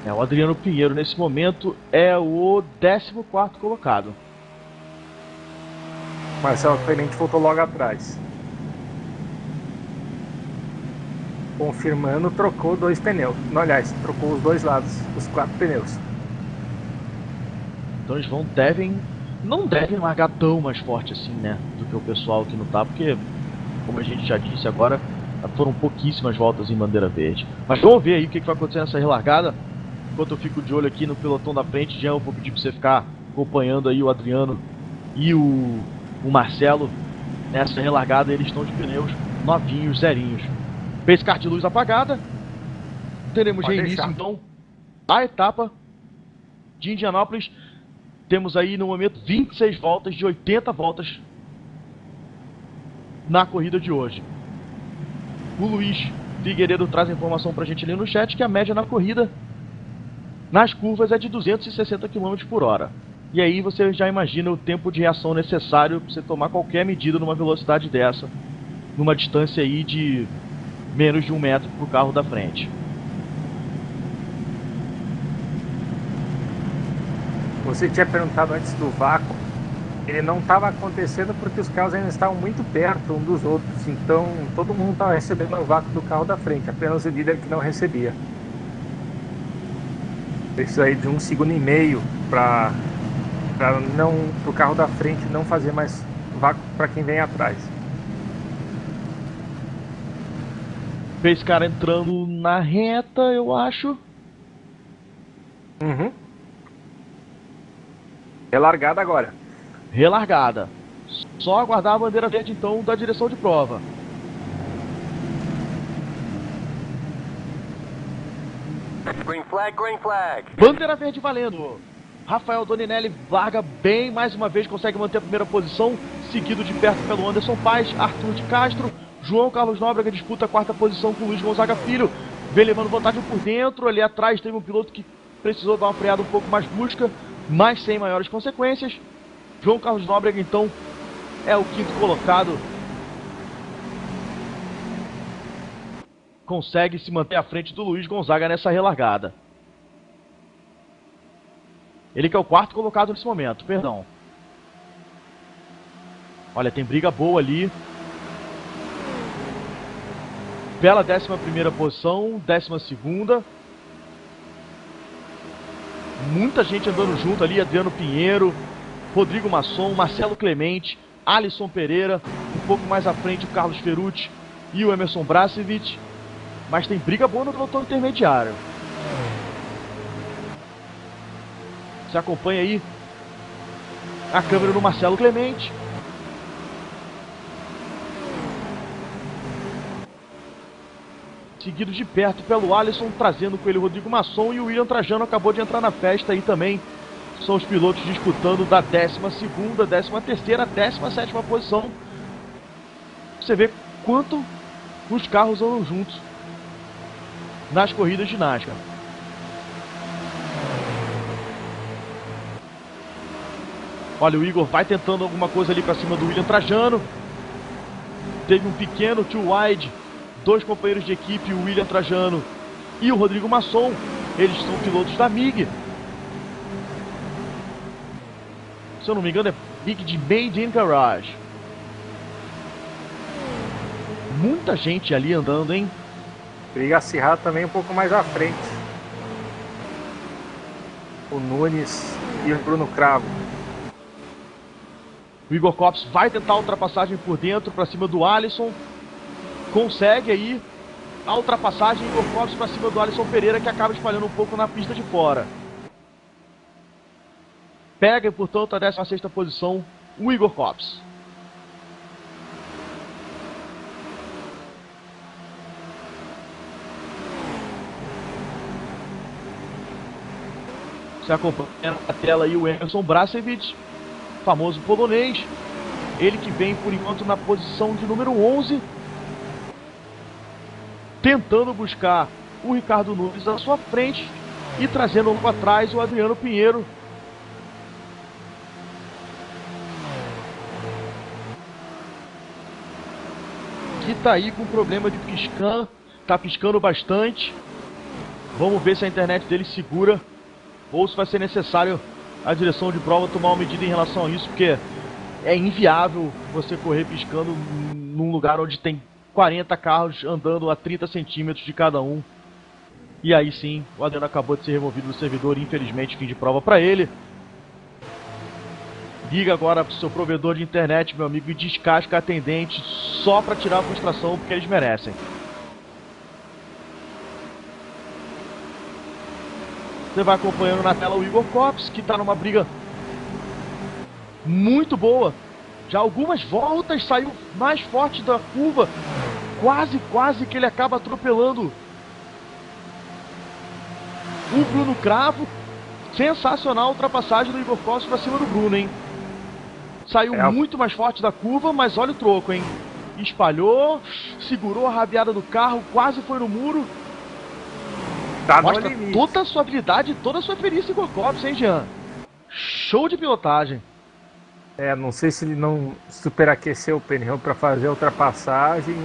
[SPEAKER 1] O Adriano Pinheiro nesse momento é o 14º colocado.
[SPEAKER 2] Marcelo Clemente voltou logo atrás. Confirmando, trocou 2 pneus. Não, aliás, trocou os 2 lados, os 4 pneus.
[SPEAKER 1] Então eles não devem largar tão mais forte assim, né, do que o pessoal que não tá, porque, como a gente já disse agora, foram pouquíssimas voltas em bandeira verde. Mas vamos ver aí o que vai acontecer nessa relargada. Enquanto eu fico de olho aqui no pelotão da frente, já vou pedir para você ficar acompanhando aí o Adriano e o Marcelo nessa relargada. Eles estão de pneus novinhos, zerinhos. Pace Car de luz apagada. Teremos reinício então a etapa de Indianápolis. Temos aí no momento 26 voltas de 80 voltas na corrida de hoje. O Luiz Figueiredo traz a informação pra gente ali no chat que a média na corrida nas curvas é de 260 km por hora. E aí você já imagina o tempo de reação necessário para você tomar qualquer medida numa velocidade dessa, numa distância aí de menos de 1 metro pro carro da frente.
[SPEAKER 2] Você tinha perguntado antes do vácuo. Ele não estava acontecendo porque os carros ainda estavam muito perto um dos outros. Então todo mundo estava recebendo o vácuo do carro da frente, apenas o líder que não recebia. Precisa aí de 1,5 segundos para o carro da frente não fazer mais vácuo para quem vem atrás.
[SPEAKER 1] Esse cara entrando na reta, eu acho.
[SPEAKER 2] Uhum. Relargada agora.
[SPEAKER 1] Relargada. Só aguardar a bandeira verde então da direção de prova.
[SPEAKER 3] Green flag, green flag.
[SPEAKER 1] Bandeira verde valendo. Rafael Doninelli larga bem mais uma vez, consegue manter a primeira posição, seguido de perto pelo Anderson Paes, Arthur de Castro. João Carlos Nóbrega disputa a 4ª posição com Luiz Gonzaga Filho. Vem levando vantagem por dentro. Ali atrás teve um piloto que precisou dar uma freada um pouco mais brusca, mas sem maiores consequências. João Carlos Nóbrega então é o 5º colocado. Consegue se manter à frente do Luiz Gonzaga nessa relargada. Ele que é o 4º colocado nesse momento, perdão. Olha, tem briga boa ali. Bela 11ª posição, 12ª. Muita gente andando junto ali, Adriano Pinheiro, Rodrigo Masson, Marcelo Clemente, Alisson Pereira, um pouco mais à frente o Carlos Ferrucci e o Emerson Brasevich. Mas tem briga boa no pelotão intermediário. Você acompanha aí a câmera do Marcelo Clemente. Seguido de perto pelo Alisson, trazendo com ele o Rodrigo Masson, e o William Trajano acabou de entrar na festa aí também. São os pilotos disputando da 12ª, 13ª, 17ª posição. Você vê quanto os carros andam juntos nas corridas de NASCAR. Olha, o Igor vai tentando alguma coisa ali para cima do William Trajano. Teve um pequeno two wide. 2 companheiros de equipe, o William Trajano e o Rodrigo Masson. Eles são pilotos da MIG. Se eu não me engano é MIG de Made in Garage. Muita gente ali andando, hein?
[SPEAKER 2] Briga acirrada também um pouco mais à frente. O Nunes e o Bruno Cravo.
[SPEAKER 1] O Igor Copse vai tentar a ultrapassagem por dentro para cima do Alisson. Consegue aí a ultrapassagem. Igor Copse para cima do Alisson Pereira, que acaba espalhando um pouco na pista de fora. Pega, portanto, a 16ª posição o Igor Copse. Você acompanha na tela aí o Emerson Brasevich, famoso polonês. Ele que vem por enquanto na posição de número 11, tentando buscar o Ricardo Nunes à sua frente e trazendo para trás o Adriano Pinheiro. Que tá aí com problema de piscar, tá piscando bastante. Vamos ver se a internet dele segura ou se vai ser necessário a direção de prova tomar uma medida em relação a isso, porque é inviável você correr piscando num lugar onde tem 40 carros andando a 30 centímetros de cada um. E aí sim, o Adriano acabou de ser removido do servidor, infelizmente, fim de prova para ele. Liga agora pro seu provedor de internet, meu amigo, e descasca a atendente só para tirar a frustração, porque eles merecem. Você vai acompanhando na tela o Igor Copse, que está numa briga muito boa. Já algumas voltas saiu mais forte da curva. Quase que ele acaba atropelando o Bruno Cravo. Sensacional a ultrapassagem do Igor Copse para cima do Bruno, hein? Saiu muito mais forte da curva, mas olha o troco, hein? Espalhou, segurou a rabiada do carro, quase foi no muro.
[SPEAKER 2] Tá
[SPEAKER 1] Mostra
[SPEAKER 2] no limite.
[SPEAKER 1] toda a sua habilidade, toda a sua perícia Igor Copse, hein, Jean? Show de pilotagem.
[SPEAKER 2] Não sei se ele não superaqueceu o pneu para fazer a ultrapassagem,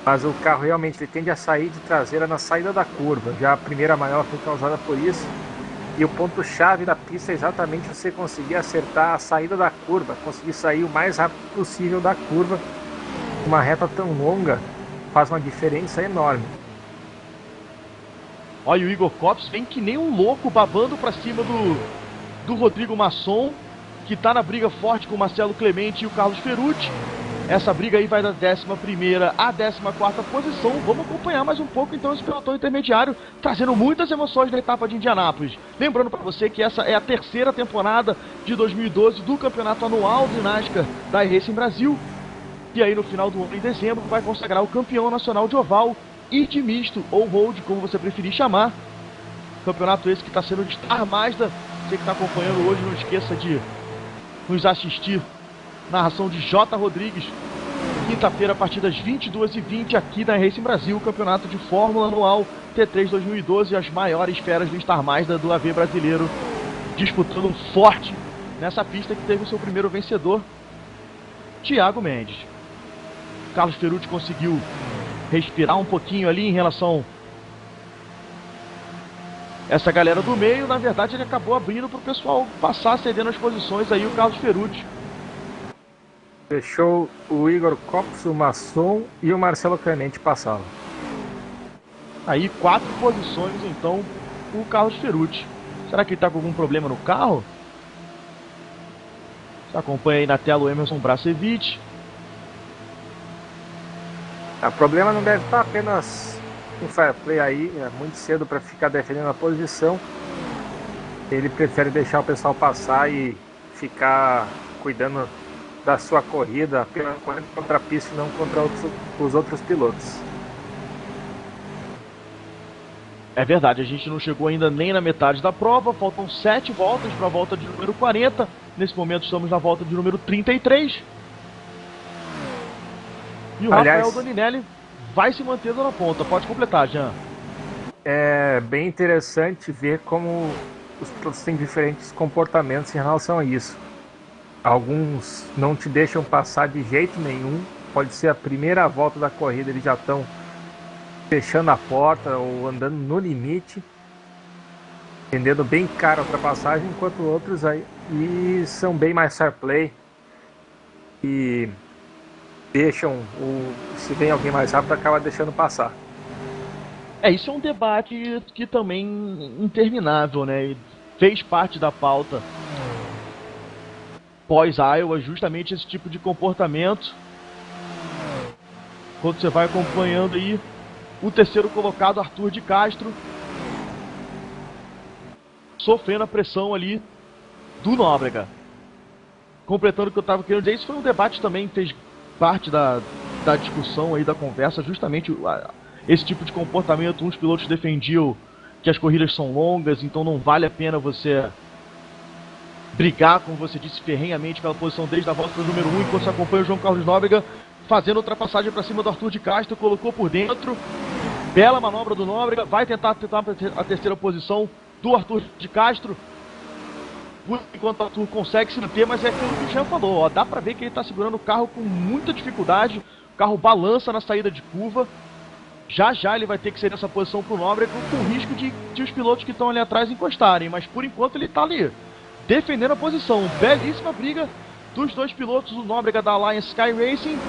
[SPEAKER 2] mas o carro realmente ele tende a sair de traseira na saída da curva. Já a primeira manobra foi causada por isso. E o ponto-chave da pista é exatamente você conseguir acertar a saída da curva, conseguir sair o mais rápido possível da curva. Uma reta tão longa faz uma diferença enorme.
[SPEAKER 1] Olha, o Igor Copse vem que nem um louco, babando pra cima do Rodrigo Masson, que tá na briga forte com o Marcelo Clemente e o Carlos Ferrucci. Essa briga aí vai da 11ª à 14ª posição. Vamos acompanhar mais um pouco então esse pelotão intermediário, trazendo muitas emoções na etapa de Indianápolis. Lembrando para você que essa é a 3ª temporada de 2012 do campeonato anual de NASCAR da iRacing Brasil. E aí no final do ano, em dezembro, vai consagrar o campeão nacional de oval e de misto, ou road, como você preferir chamar. Campeonato esse que está sendo de Star Mazda. Você que está acompanhando hoje, não esqueça de nos assistir. Narração de J. Rodrigues, quinta-feira a partir das 22h20 aqui na Racing Brasil, campeonato de Fórmula Anual T3 2012, as maiores feras do Star Mazda do AV brasileiro, disputando forte nessa pista que teve o seu primeiro vencedor, Thiago Mendes. Carlos Ferrucci conseguiu respirar um pouquinho ali em relação a essa galera do meio. Na verdade ele acabou abrindo para o pessoal passar, cedendo as posições aí o Carlos Ferrucci.
[SPEAKER 2] Deixou o Igor Copse, o Masson e o Marcelo Clemente passá-lo.
[SPEAKER 1] Aí 4 posições então o Carlos Ferrucci. Será que ele está com algum problema no carro? Você acompanha aí na tela o Emerson Brasevich.
[SPEAKER 2] O problema não deve estar apenas no fair play aí, é muito cedo para ficar defendendo a posição. Ele prefere deixar o pessoal passar e ficar cuidando da sua corrida, apenas correndo contra a pista e não contra os outros pilotos.
[SPEAKER 1] É verdade, a gente não chegou ainda nem na metade da prova, faltam 7 voltas para a volta de número 40. Nesse momento estamos na volta de número 33. E o Rafael Doninelli vai se mantendo na ponta. Pode completar, Jean.
[SPEAKER 2] É bem interessante ver como os pilotos têm diferentes comportamentos em relação a isso. Alguns não te deixam passar de jeito nenhum. Pode ser a primeira volta da corrida, eles já estão fechando a porta ou andando no limite, entendendo bem cara a ultrapassagem, enquanto outros aí são bem mais fair play e deixam, se vem alguém mais rápido, acaba deixando passar.
[SPEAKER 1] Isso é um debate que também interminável, né? E fez parte da pauta pós-Iowa, justamente esse tipo de comportamento. Quando você vai acompanhando aí o terceiro colocado, Arthur de Castro, sofrendo a pressão ali do Nóbrega. Completando o que eu estava querendo dizer, isso foi um debate também, fez parte da discussão aí, da conversa, justamente esse tipo de comportamento. Uns pilotos defendiam que as corridas são longas, então não vale a pena você brigar, como você disse, ferrenhamente pela posição desde a volta do número 1, enquanto você acompanha o João Carlos Nóbrega fazendo ultrapassagem para cima do Arthur de Castro, colocou por dentro, bela manobra do Nóbrega, vai tentar a terceira posição do Arthur de Castro, enquanto o Arthur consegue se manter, mas é aquilo que o Jean falou, ó, dá pra ver que ele tá segurando o carro com muita dificuldade, o carro balança na saída de curva, já ele vai ter que ser nessa posição pro Nóbrega, com o risco de os pilotos que estão ali atrás encostarem, mas por enquanto ele tá ali, defendendo a posição. Belíssima briga dos dois pilotos, o Nóbrega da Alliance Sky Racing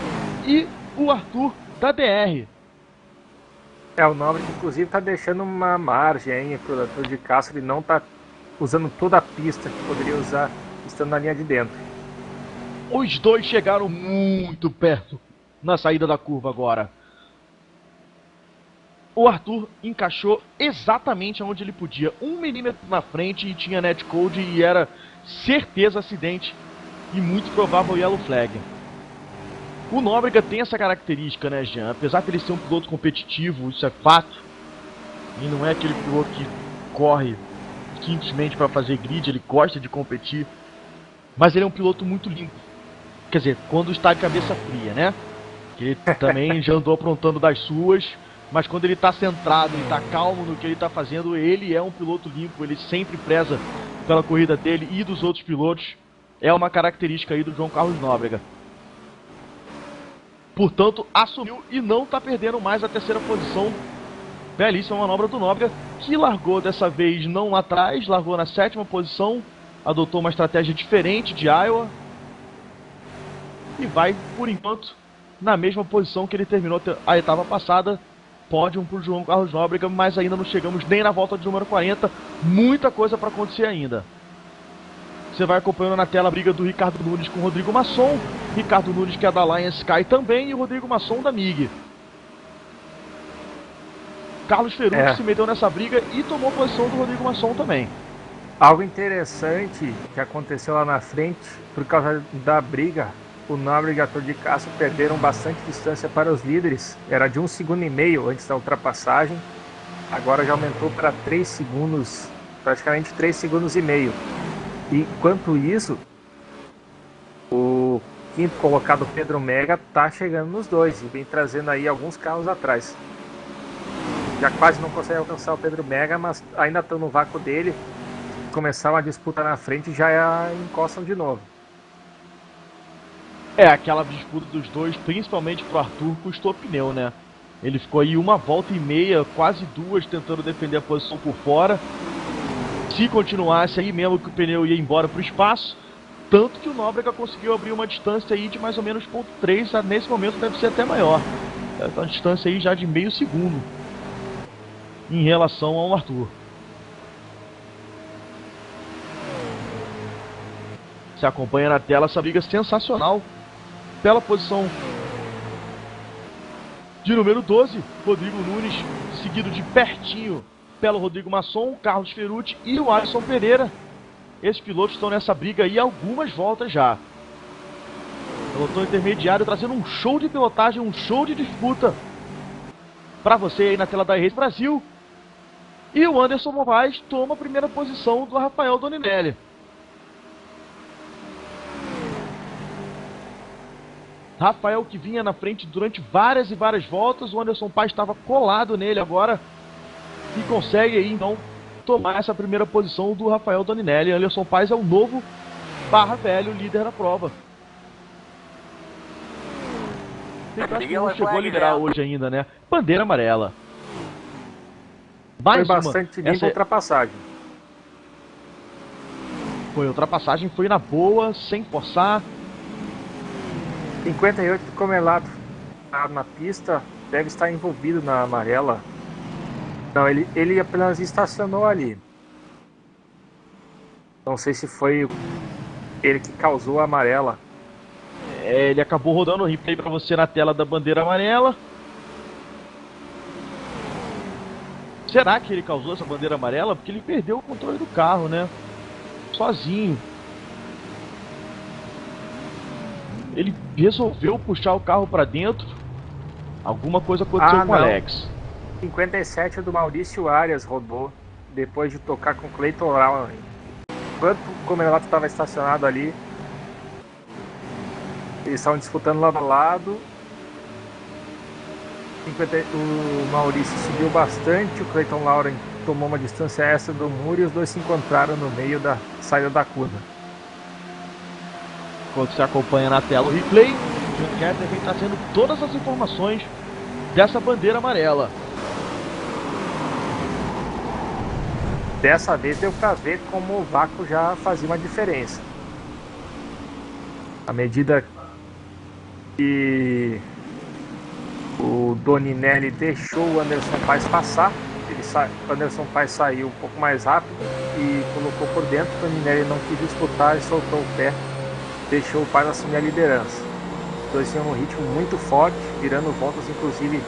[SPEAKER 1] e o Arthur da DR.
[SPEAKER 2] O Nóbrega inclusive tá deixando uma margem aí pro Arthur de Castro, ele não tá usando toda a pista que poderia usar estando na linha de dentro.
[SPEAKER 1] Os dois chegaram muito perto na saída da curva agora. O Arthur encaixou exatamente onde ele podia, 1 milímetro na frente, e tinha netcode e era certeza acidente e muito provável yellow flag. O Nóbrega tem essa característica, né, Jean? Apesar de ele ser um piloto competitivo, isso é fato, e não é aquele piloto que corre simplesmente para fazer grid, ele gosta de competir, mas ele é um piloto muito limpo. Quer dizer, quando está de cabeça fria, né? Ele também já andou aprontando das suas, mas quando ele está centrado e está calmo no que ele está fazendo, ele é um piloto limpo, ele sempre preza pela corrida dele e dos outros pilotos. É uma característica aí do João Carlos Nóbrega. Portanto, assumiu e não está perdendo mais a terceira posição. Belíssima manobra do Nóbrega, que largou dessa vez não lá atrás, largou na 7ª posição, adotou uma estratégia diferente de Iowa e vai, por enquanto, na mesma posição que ele terminou a etapa passada. Pódio para o João Carlos Nóbrega, mas ainda não chegamos nem na volta de número 40, muita coisa para acontecer ainda. Você vai acompanhando na tela a briga do Ricardo Nunes com o Rodrigo Masson, Ricardo Nunes que é da Alliance Sky também, e o Rodrigo Masson da MIG. Carlos Ferrucci se meteu nessa briga e tomou posição do Rodrigo Masson também.
[SPEAKER 2] Algo interessante que aconteceu lá na frente, por causa da briga, o Nóbrega e o Arthur de Castro perderam bastante distância para os líderes. Era de 1,5 segundos antes da ultrapassagem, agora já aumentou para 3 segundos, praticamente 3,5 segundos. E enquanto isso, o quinto colocado Pedro Mega está chegando nos dois e vem trazendo aí alguns carros atrás. Já quase não consegue alcançar o Pedro Mega, mas ainda estão no vácuo dele. Começar uma disputa na frente, já encostam de novo.
[SPEAKER 1] Aquela disputa dos dois, principalmente pro Arthur, custou pneu, né? Ele ficou aí 1,5 voltas, quase 2, tentando defender a posição por fora. Se continuasse aí mesmo que o pneu ia embora pro espaço, tanto que o Nóbrega conseguiu abrir uma distância aí de mais ou menos 0,3, nesse momento deve ser até maior. É uma distância aí já de meio segundo em relação ao Arthur. Você acompanha na tela essa briga sensacional pela posição de número 12, Rodrigo Nunes, seguido de pertinho pelo Rodrigo Masson, Carlos Ferrucci e o Alisson Pereira. Esses pilotos estão nessa briga aí há algumas voltas já. Pelotão intermediário trazendo um show de pilotagem, um show de disputa para você aí na tela da Race Brasil. E o Anderson Moraes toma a primeira posição do Rafael Doninelli. Rafael que vinha na frente durante várias e várias voltas, o Anderson Paes estava colado nele agora e consegue aí então tomar essa primeira posição do Rafael Doninelli. Anderson Paes é o novo /velho líder da prova. Ele acho que não chegou a liderar hoje ainda, né? Bandeira amarela.
[SPEAKER 2] Foi bastante limpa a ultrapassagem.
[SPEAKER 1] Foi ultrapassagem, foi na boa, sem forçar.
[SPEAKER 2] 58 do Comelato tá na pista, deve estar envolvido na amarela. Não, ele apenas estacionou ali. Não sei se foi ele que causou a amarela.
[SPEAKER 1] Ele acabou rodando o replay pra você na tela da bandeira amarela. Será que ele causou essa bandeira amarela? Porque ele perdeu o controle do carro, né? Sozinho. Ele resolveu puxar o carro pra dentro. Alguma coisa aconteceu com o
[SPEAKER 2] não.
[SPEAKER 1] Alex.
[SPEAKER 2] 57 do Maurício Arias rodou depois de tocar com o Clayton Lowry. Enquanto o Comelato estava estacionado ali, eles estavam disputando lado a lado. O Maurício subiu bastante, o Clayton Lowry tomou uma distância extra do muro e os dois se encontraram no meio da saída da curva.
[SPEAKER 1] Enquanto você acompanha na tela o replay, o John Kessler vem trazendo todas as informações dessa bandeira amarela.
[SPEAKER 2] Dessa vez deu pra ver como o vácuo já fazia uma diferença. À medida que o Doninelli deixou o Anderson Paes passar, o Anderson Paes saiu um pouco mais rápido e colocou por dentro. O Doninelli não quis disputar e soltou o pé, deixou o Paes assumir a liderança. Os dois tinham um ritmo muito forte, virando voltas inclusive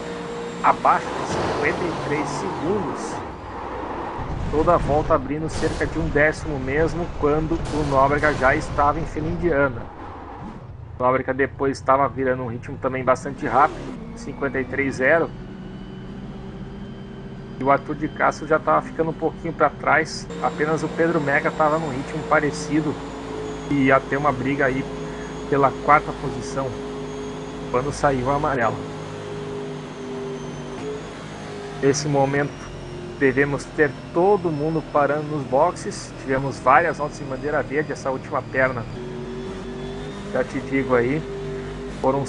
[SPEAKER 2] abaixo de 53 segundos. Toda a volta abrindo cerca de 1/10 mesmo, quando o Nóbrega já estava em fila indiana. O Nóbrega depois estava virando um ritmo também bastante rápido, 53,0. E o Arthur de Castro já estava ficando um pouquinho para trás. Apenas o Pedro Mega estava num ritmo parecido e ia ter uma briga aí pela 4ª posição quando saiu a amarela. Nesse momento devemos ter todo mundo parando nos boxes. Tivemos várias voltas em bandeira verde. Essa última perna, já te digo aí, foram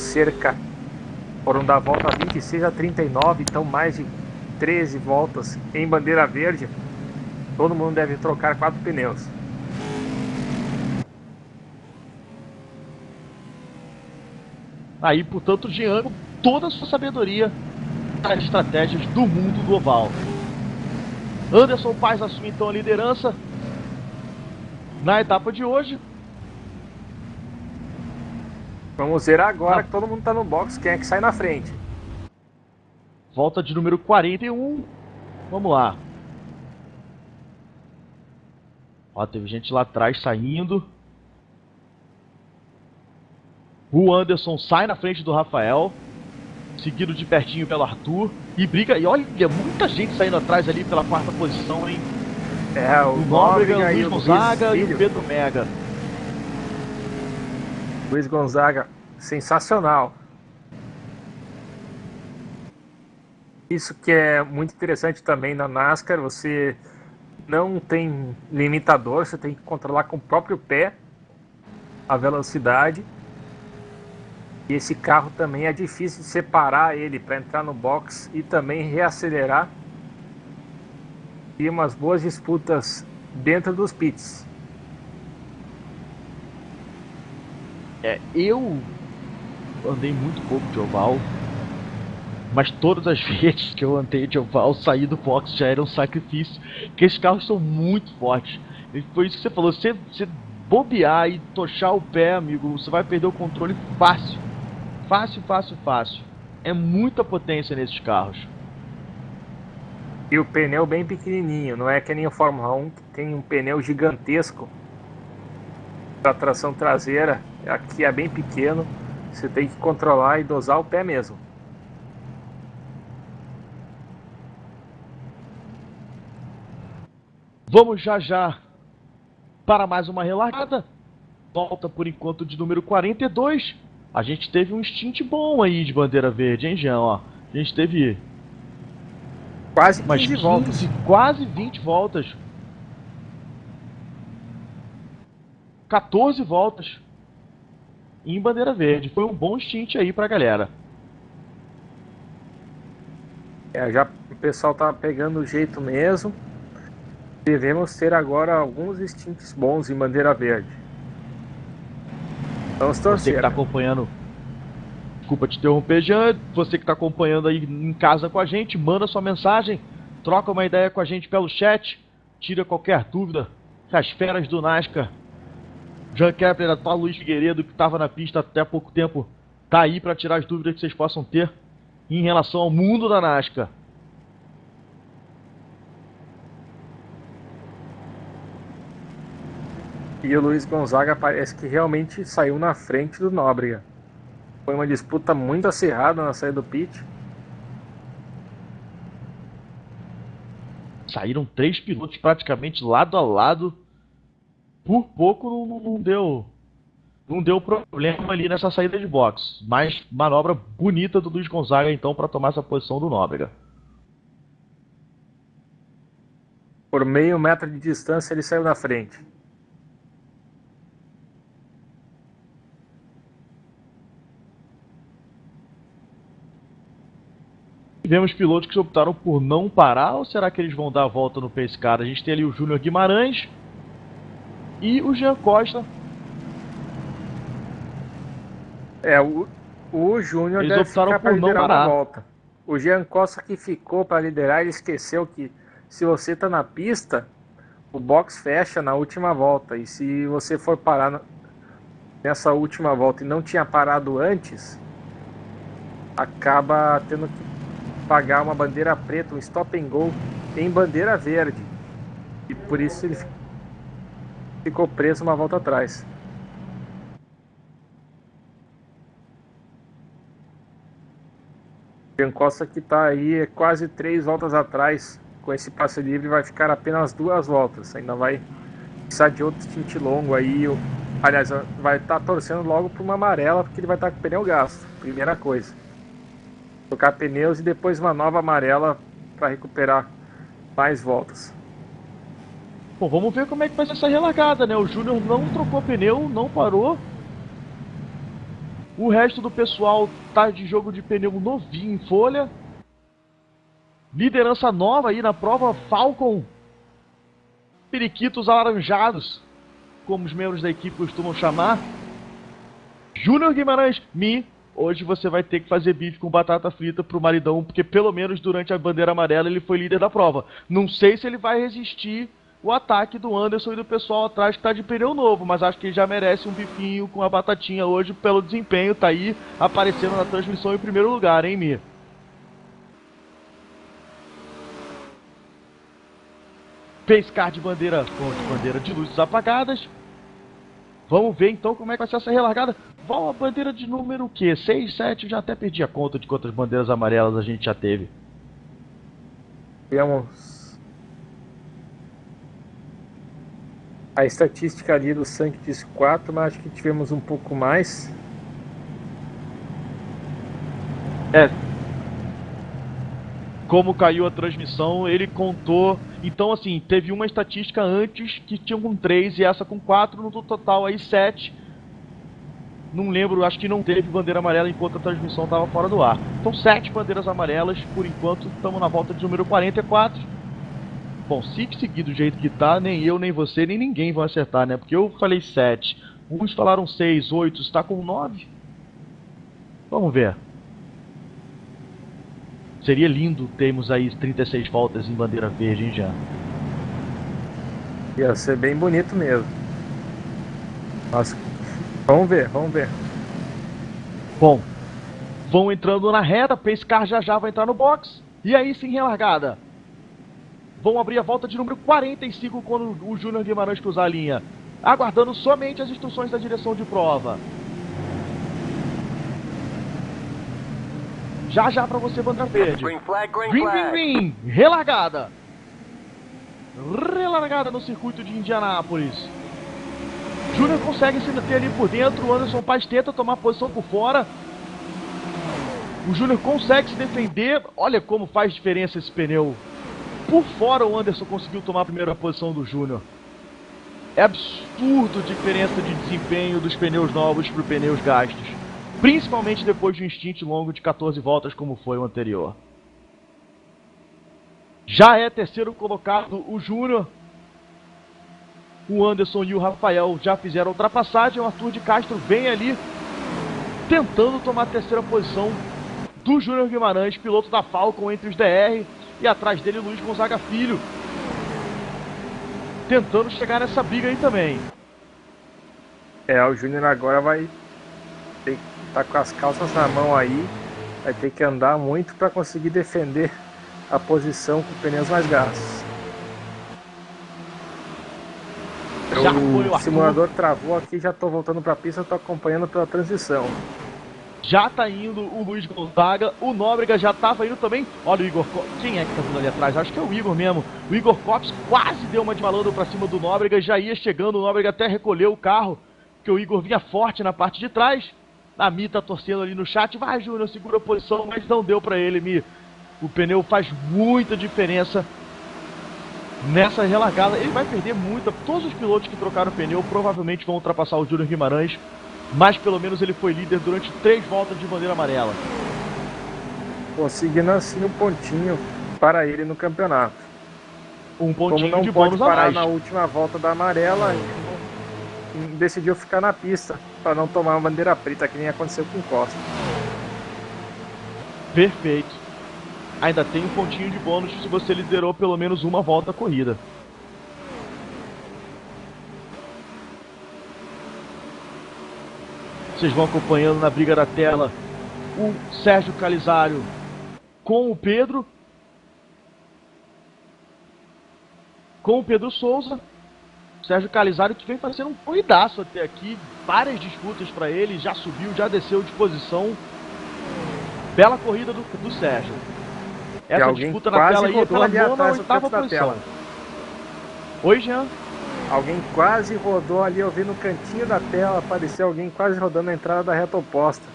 [SPEAKER 2] da volta 26 a 39, então mais de 13 voltas em bandeira verde. Todo mundo deve trocar 4 pneus.
[SPEAKER 1] Aí, portanto, Jean, com toda a sua sabedoria das estratégias do mundo do oval. Anderson Paes assume então a liderança na etapa de hoje.
[SPEAKER 2] Vamos ver agora que todo mundo está no box, quem é que sai na frente.
[SPEAKER 1] Volta de número 41. Vamos lá. Ó, teve gente lá atrás saindo. O Anderson sai na frente do Rafael, seguido de pertinho pelo Arthur. E briga, e olha, muita gente saindo atrás ali pela 4ª posição, hein?
[SPEAKER 2] O
[SPEAKER 1] Nóbrega, o
[SPEAKER 2] Nóbrega
[SPEAKER 1] Luiz Gonzaga e o Pedro Mega.
[SPEAKER 2] Luiz Gonzaga, sensacional. Isso que é muito interessante também na NASCAR, você não tem limitador, você tem que controlar com o próprio pé a velocidade. E esse carro também é difícil de separar ele para entrar no box e também reacelerar. E umas boas disputas dentro dos pits.
[SPEAKER 1] Eu andei muito pouco de oval, mas todas as vezes que eu andei de oval, sair do box já era um sacrifício, porque esses carros são muito fortes. E foi isso que você falou, você bobear e tochar o pé, amigo, você vai perder o controle fácil. Fácil, fácil, fácil. É muita potência nesses carros.
[SPEAKER 2] E o pneu bem pequenininho, não é que nem o Fórmula 1, que tem um pneu gigantesco para tração traseira. Aqui é bem pequeno, você tem que controlar e dosar o pé mesmo.
[SPEAKER 1] Vamos já para mais uma relargada. Volta por enquanto de número 42. A gente teve um stint bom aí de bandeira verde, hein, Jean? Ó, a gente teve
[SPEAKER 2] quase
[SPEAKER 1] 15
[SPEAKER 2] voltas.
[SPEAKER 1] Quase 20 voltas. 14 voltas em bandeira verde. Foi um bom stint aí pra galera.
[SPEAKER 2] Já o pessoal tá pegando o jeito mesmo. Devemos ter agora alguns stints bons em bandeira verde. Vamos torcer.
[SPEAKER 1] Você que tá acompanhando Desculpa te interromper, Jean. Você que está acompanhando aí em casa com a gente, manda sua mensagem, troca uma ideia com a gente pelo chat, tira qualquer dúvida. As feras do NASCAR, Jean Kepler, atual Luiz Figueiredo, que estava na pista até há pouco tempo, tá aí para tirar as dúvidas que vocês possam ter em relação ao mundo da NASCAR.
[SPEAKER 2] E o Luiz Gonzaga parece que realmente saiu na frente do Nóbrega. Foi uma disputa muito acirrada na saída do pit.
[SPEAKER 1] Saíram 3 pilotos praticamente lado a lado. Por pouco não deu problema ali nessa saída de box. Mas manobra bonita do Luiz Gonzaga então para tomar essa posição do Nóbrega.
[SPEAKER 2] Por meio metro de distância ele saiu na frente.
[SPEAKER 1] Tivemos pilotos que optaram por não parar, ou será que eles vão dar a volta no pace car? A gente tem ali o Júnior Guimarães e o Jean Costa.
[SPEAKER 2] O Júnior
[SPEAKER 1] Eles
[SPEAKER 2] deve
[SPEAKER 1] optaram
[SPEAKER 2] ficar para
[SPEAKER 1] por não
[SPEAKER 2] liderar
[SPEAKER 1] parar.
[SPEAKER 2] uma volta. O Jean Costa que ficou para liderar, ele esqueceu que se você está na pista, o box fecha na última volta. E se você for parar nessa última volta e não tinha parado antes, acaba tendo que pagar uma bandeira preta, um stop and go em bandeira verde. E por isso ele ficou preso uma volta atrás. O Jean Costa que está aí quase 3 voltas atrás. Com esse passe livre vai ficar apenas 2 voltas. Ainda vai precisar de outro stint longo aí. Aliás, vai estar torcendo logo para uma amarela, porque ele vai estar com o pneu gasto. Primeira coisa. Trocar pneus e depois uma nova amarela para recuperar mais voltas.
[SPEAKER 1] Bom, vamos ver como é que vai ser essa relargada, né? O Júnior não trocou pneu, não parou. O resto do pessoal tá de jogo de pneu novinho em folha. Liderança nova aí na prova, Falcon. Periquitos alaranjados, como os membros da equipe costumam chamar. Júnior Guimarães, hoje você vai ter que fazer bife com batata frita pro maridão, porque pelo menos durante a bandeira amarela ele foi líder da prova. Não sei se ele vai resistir o ataque do Anderson e do pessoal atrás que tá de pneu novo, mas acho que ele já merece um bifinho com a batatinha hoje pelo desempenho, tá aí aparecendo na transmissão em primeiro lugar, hein, Mi? Pace car de bandeira de luzes apagadas. Vamos ver então como é que vai ser essa relargada. Qual a bandeira de número o quê? 6, 7? Já até perdi a conta de quantas bandeiras amarelas a gente já teve.
[SPEAKER 2] Temos a estatística ali do Sank diz 4, mas acho que tivemos um pouco mais.
[SPEAKER 1] Como caiu a transmissão, ele contou. Então, assim, teve uma estatística antes que tinha com 3 e essa com 4, no total aí 7. Não lembro, acho que não teve bandeira amarela enquanto a transmissão estava fora do ar. Então 7 bandeiras amarelas, por enquanto estamos na volta de número 44. Bom, se seguir do jeito que tá, nem eu, nem você, nem ninguém vão acertar, né? Porque eu falei 7, uns falaram 6, 8, está com 9. Vamos ver. Seria lindo termos aí 36 voltas em bandeira verde, hein, já?
[SPEAKER 2] Ia ser bem bonito mesmo. Mas vamos ver, vamos ver.
[SPEAKER 1] Bom, vão entrando na reta, Pace car já vai entrar no box. E aí sim, relargada. Vão abrir a volta de número 45 quando o Júnior Guimarães cruzar a linha. Aguardando somente as instruções da direção de prova. Já para você, bandeira verde.
[SPEAKER 3] Green flag, green
[SPEAKER 1] Green,
[SPEAKER 3] flag.
[SPEAKER 1] green, green. Relargada. Relargada no circuito de Indianápolis. Júnior consegue se meter ali por dentro. O Anderson Paes tenta tomar posição por fora. O Júnior consegue se defender. Olha como faz diferença esse pneu. Por fora o Anderson conseguiu tomar a primeira posição do Júnior. É absurdo a diferença de desempenho dos pneus novos para os pneus gastos. Principalmente depois de um stint longo de 14 voltas como foi o anterior. Já é terceiro colocado o Júnior. O Anderson e o Rafael já fizeram a ultrapassagem. O Arthur de Castro vem ali tentando tomar a terceira posição do Júnior Guimarães, piloto da Falcon entre os DR, e atrás dele Luiz Gonzaga Filho, tentando chegar nessa briga aí também.
[SPEAKER 2] O Júnior agora vai ter que estar com as calças na mão aí, vai ter que andar muito para conseguir defender a posição com pneus mais gastos.
[SPEAKER 1] Já foi o
[SPEAKER 2] O simulador travou aqui, já estou voltando para a pista, estou acompanhando pela transição.
[SPEAKER 1] Já tá indo o Luiz Gonzaga, o Nóbrega já tava indo também. Olha o Igor Copes, quem é que tá vindo ali atrás? Acho que é o Igor mesmo. O Igor Copes quase deu uma de malandro pra cima do Nóbrega, já ia chegando, o Nóbrega até recolheu o carro, que o Igor vinha forte na parte de trás. A Mi tá torcendo ali no chat, vai Júnior, segura a posição, mas não deu pra ele, Mi. O pneu faz muita diferença nessa relargada, ele vai perder muita. Todos os pilotos que trocaram o pneu provavelmente vão ultrapassar o Júnior Guimarães, mas pelo menos ele foi líder durante 3 voltas de bandeira amarela.
[SPEAKER 2] Conseguindo assim um pontinho para ele no campeonato.
[SPEAKER 1] Um pontinho
[SPEAKER 2] Como não
[SPEAKER 1] de
[SPEAKER 2] pode
[SPEAKER 1] bônus a
[SPEAKER 2] parar
[SPEAKER 1] mais.
[SPEAKER 2] na última volta da amarela, decidiu ficar na pista para não tomar uma bandeira preta, que nem aconteceu com o Costa.
[SPEAKER 1] Perfeito. Ainda tem um pontinho de bônus se você liderou pelo menos uma volta a corrida. Vocês vão acompanhando na briga da tela o Sérgio Calizário com o Pedro. Com o Pedro Souza. Sérgio Calizário que vem fazendo um corridaço até aqui. Várias disputas para ele. Já subiu, já desceu de posição. Bela corrida do Sérgio. Essa disputa na tela aí é pela nona ou oitava posição. Oi, Jean.
[SPEAKER 2] Alguém quase rodou ali, eu vi no cantinho da tela, apareceu alguém quase rodando a entrada da reta oposta.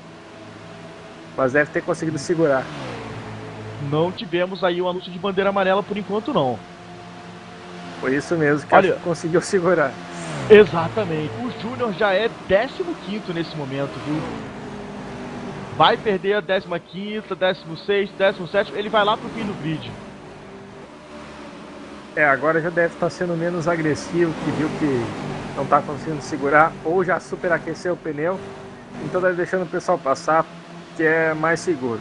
[SPEAKER 2] Mas deve ter conseguido segurar.
[SPEAKER 1] Não tivemos aí o anúncio de bandeira amarela por enquanto não.
[SPEAKER 2] Foi isso mesmo que
[SPEAKER 1] Olha,
[SPEAKER 2] acho que conseguiu segurar.
[SPEAKER 1] Exatamente. O Júnior já é 15º nesse momento, viu? Vai perder a 15ª, 16º, 17º, ele vai lá pro fim do grid.
[SPEAKER 2] Agora já deve estar sendo menos agressivo, que viu que não está conseguindo segurar, ou já superaqueceu o pneu, então deve deixando o pessoal passar, que é mais seguro.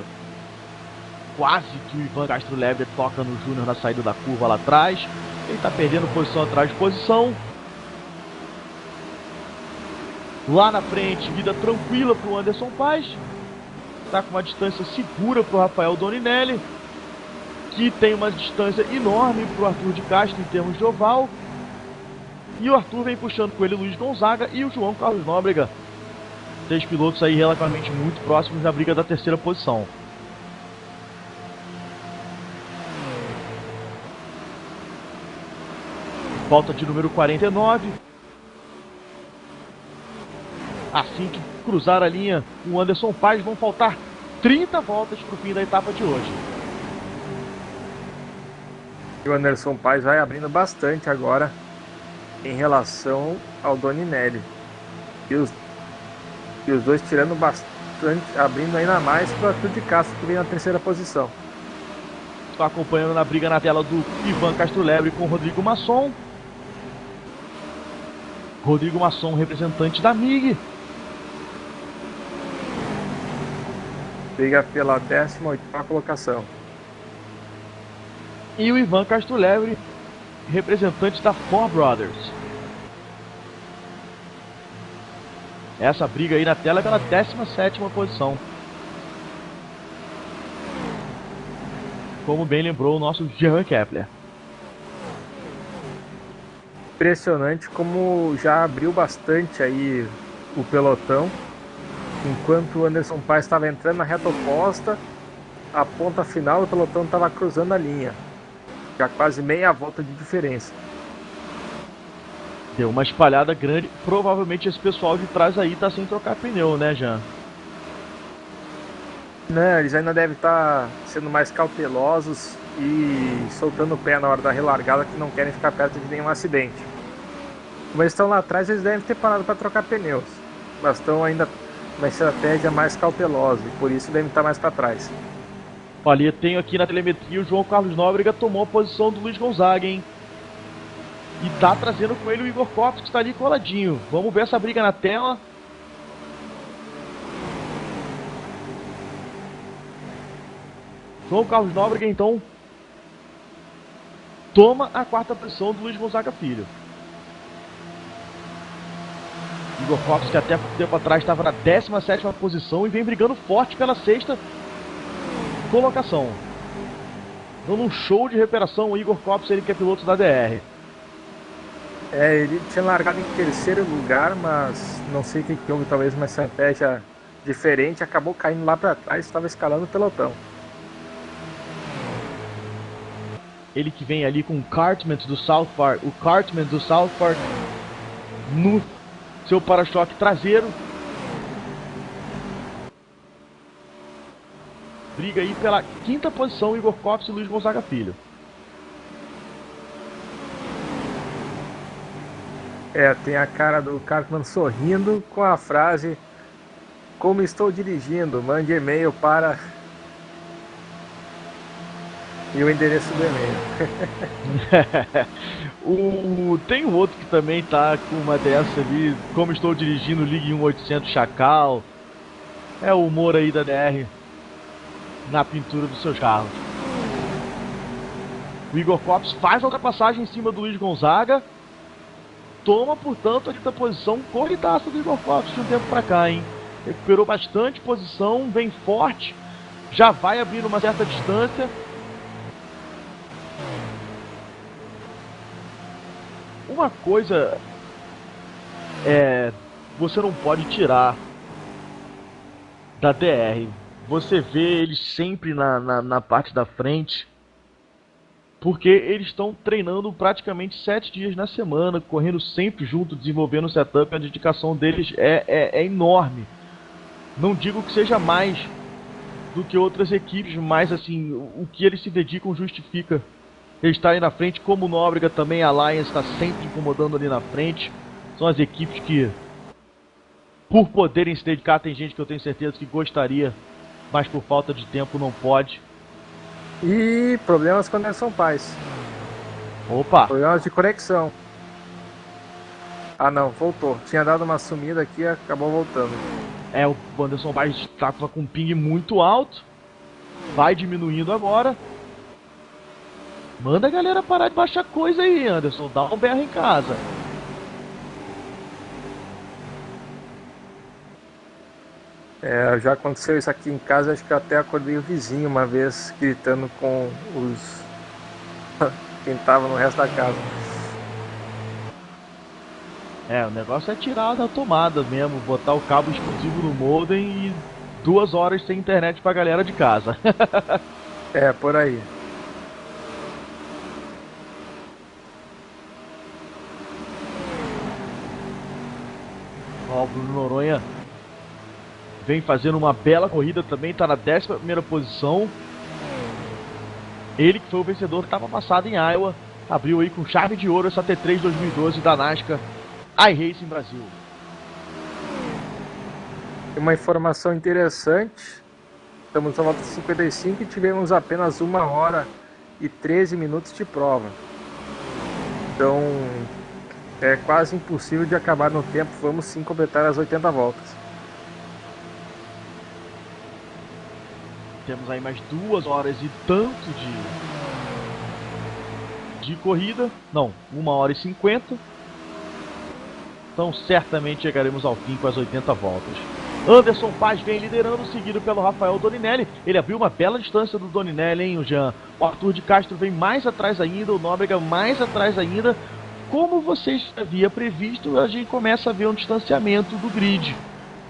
[SPEAKER 1] Quase que o Ivan Castro Lebre toca no Júnior na saída da curva lá atrás. Ele está perdendo posição atrás de posição. Lá na frente, vida tranquila para o Anderson Paes. Está com uma distância segura para o Rafael Doninelli, que tem uma distância enorme para o Arthur de Castro em termos de oval. E o Arthur vem puxando com ele o Luiz Gonzaga e o João Carlos Nóbrega. 3 pilotos aí relativamente muito próximos na briga da terceira posição. Volta de número 49. Assim que cruzar a linha, o Anderson Paes, vão faltar 30 voltas para o fim da etapa de hoje.
[SPEAKER 2] E o Anderson Paes vai abrindo bastante agora em relação ao Doninelli. E os dois tirando bastante, abrindo ainda mais para o Arthur de Castro, que vem na terceira posição.
[SPEAKER 1] Estou acompanhando na briga na tela do Ivan Castro Lebre com o Rodrigo Masson. Rodrigo Masson, representante da MIG.
[SPEAKER 2] Briga pela 18ª colocação.
[SPEAKER 1] E o Ivan Castro Lebre, representante da Four Brothers. Essa briga aí na tela é pela 17ª posição. Como bem lembrou o nosso Jean Kepler.
[SPEAKER 2] Impressionante como já abriu bastante aí o pelotão. Enquanto o Anderson Paes estava entrando na reta oposta, a ponta final do pelotão estava cruzando a linha. Já quase meia volta de diferença.
[SPEAKER 1] Deu uma espalhada grande. Provavelmente esse pessoal de trás aí tá sem trocar pneu, né, Jean?
[SPEAKER 2] Não, eles ainda devem estar sendo mais cautelosos e soltando o pé na hora da relargada, que não querem ficar perto de nenhum acidente. Como eles estão lá atrás, eles devem ter parado para trocar pneus, mas estão ainda uma estratégia mais cautelosa e por isso devem estar mais para trás.
[SPEAKER 1] Olha, tenho aqui na telemetria o João Carlos Nóbrega tomou a posição do Luiz Gonzaga, hein? E tá trazendo com ele o Igor Copes, que está ali coladinho. Vamos ver essa briga na tela. João Carlos Nóbrega, então, toma a quarta posição do Luiz Gonzaga Filho. Igor Copse, que até pouco tempo atrás estava na 17ª posição e vem brigando forte pela 6ª colocação. Dando um show de recuperação, o Igor Copse, ele que é piloto da DR.
[SPEAKER 2] Ele tinha largado em terceiro lugar, mas não sei o que houve, talvez uma estratégia diferente, acabou caindo lá para trás, estava escalando o pelotão.
[SPEAKER 1] Ele que vem ali com o Cartman do South Park, no seu para-choque traseiro. Briga aí pela 5ª posição, Igor Copse e Luiz Gonzaga Filho.
[SPEAKER 2] Tem a cara do Cartman sorrindo com a frase: como estou dirigindo, mande e-mail para... e o endereço do e-mail.
[SPEAKER 1] Tem um outro que também tá com uma dessa ali: como estou dirigindo, ligue 1-800 Chacal. É o humor aí da DR na pintura dos seus carros. O Igor Copse faz a ultrapassagem em cima do Luiz Gonzaga. Toma, portanto, a 5ª posição. Corridaça do Igor Copse de um tempo pra cá, hein? Recuperou bastante posição, vem forte. Já vai abrindo uma certa distância. Uma coisa você não pode tirar da DR. Você vê eles sempre na parte da frente, porque eles estão treinando praticamente 7 dias na semana, correndo sempre junto, desenvolvendo o setup. A dedicação deles é enorme. Não digo que seja mais do que outras equipes, mas assim, o que eles se dedicam justifica eles estarem na frente. Como o Nóbrega também, a Alliance está sempre incomodando ali na frente. São as equipes que, por poderem se dedicar, tem gente que eu tenho certeza que gostaria, mas por falta de tempo não pode.
[SPEAKER 2] E problemas com o Anderson Paes.
[SPEAKER 1] Opa!
[SPEAKER 2] Problemas de conexão. Ah não, voltou. Tinha dado uma sumida aqui e acabou voltando.
[SPEAKER 1] O Anderson Paes está com um ping muito alto. Vai diminuindo agora. Manda a galera parar de baixar coisa aí, Anderson. Dá um berro em casa.
[SPEAKER 2] Já aconteceu isso aqui em casa. Acho que eu até acordei o vizinho uma vez gritando com quem tava no resto da casa.
[SPEAKER 1] O negócio é tirar da tomada mesmo, botar o cabo exclusivo no modem e 2 horas sem internet pra galera de casa.
[SPEAKER 2] Por aí.
[SPEAKER 1] Ó, o Bruno Noronha vem fazendo uma bela corrida também, tá na 11ª posição. Ele que foi o vencedor da etapa passada em Iowa, abriu aí com chave de ouro essa T3 2012 da NASCAR iRacing Brasil.
[SPEAKER 2] Uma informação interessante: estamos na volta 55 e tivemos apenas 1 hora e 13 minutos de prova. Então é quase impossível de acabar no tempo. Vamos sim completar as 80 voltas.
[SPEAKER 1] Temos aí mais 2 horas e tanto de corrida. Não, 1 hora e 50. Então certamente chegaremos ao fim com as 80 voltas. Anderson Paes vem liderando, seguido pelo Rafael Doninelli. Ele abriu uma bela distância do Doninelli, hein, o Jean? O Arthur de Castro vem mais atrás ainda, o Nóbrega mais atrás ainda. Como vocês havia previsto, a gente começa a ver um distanciamento do grid.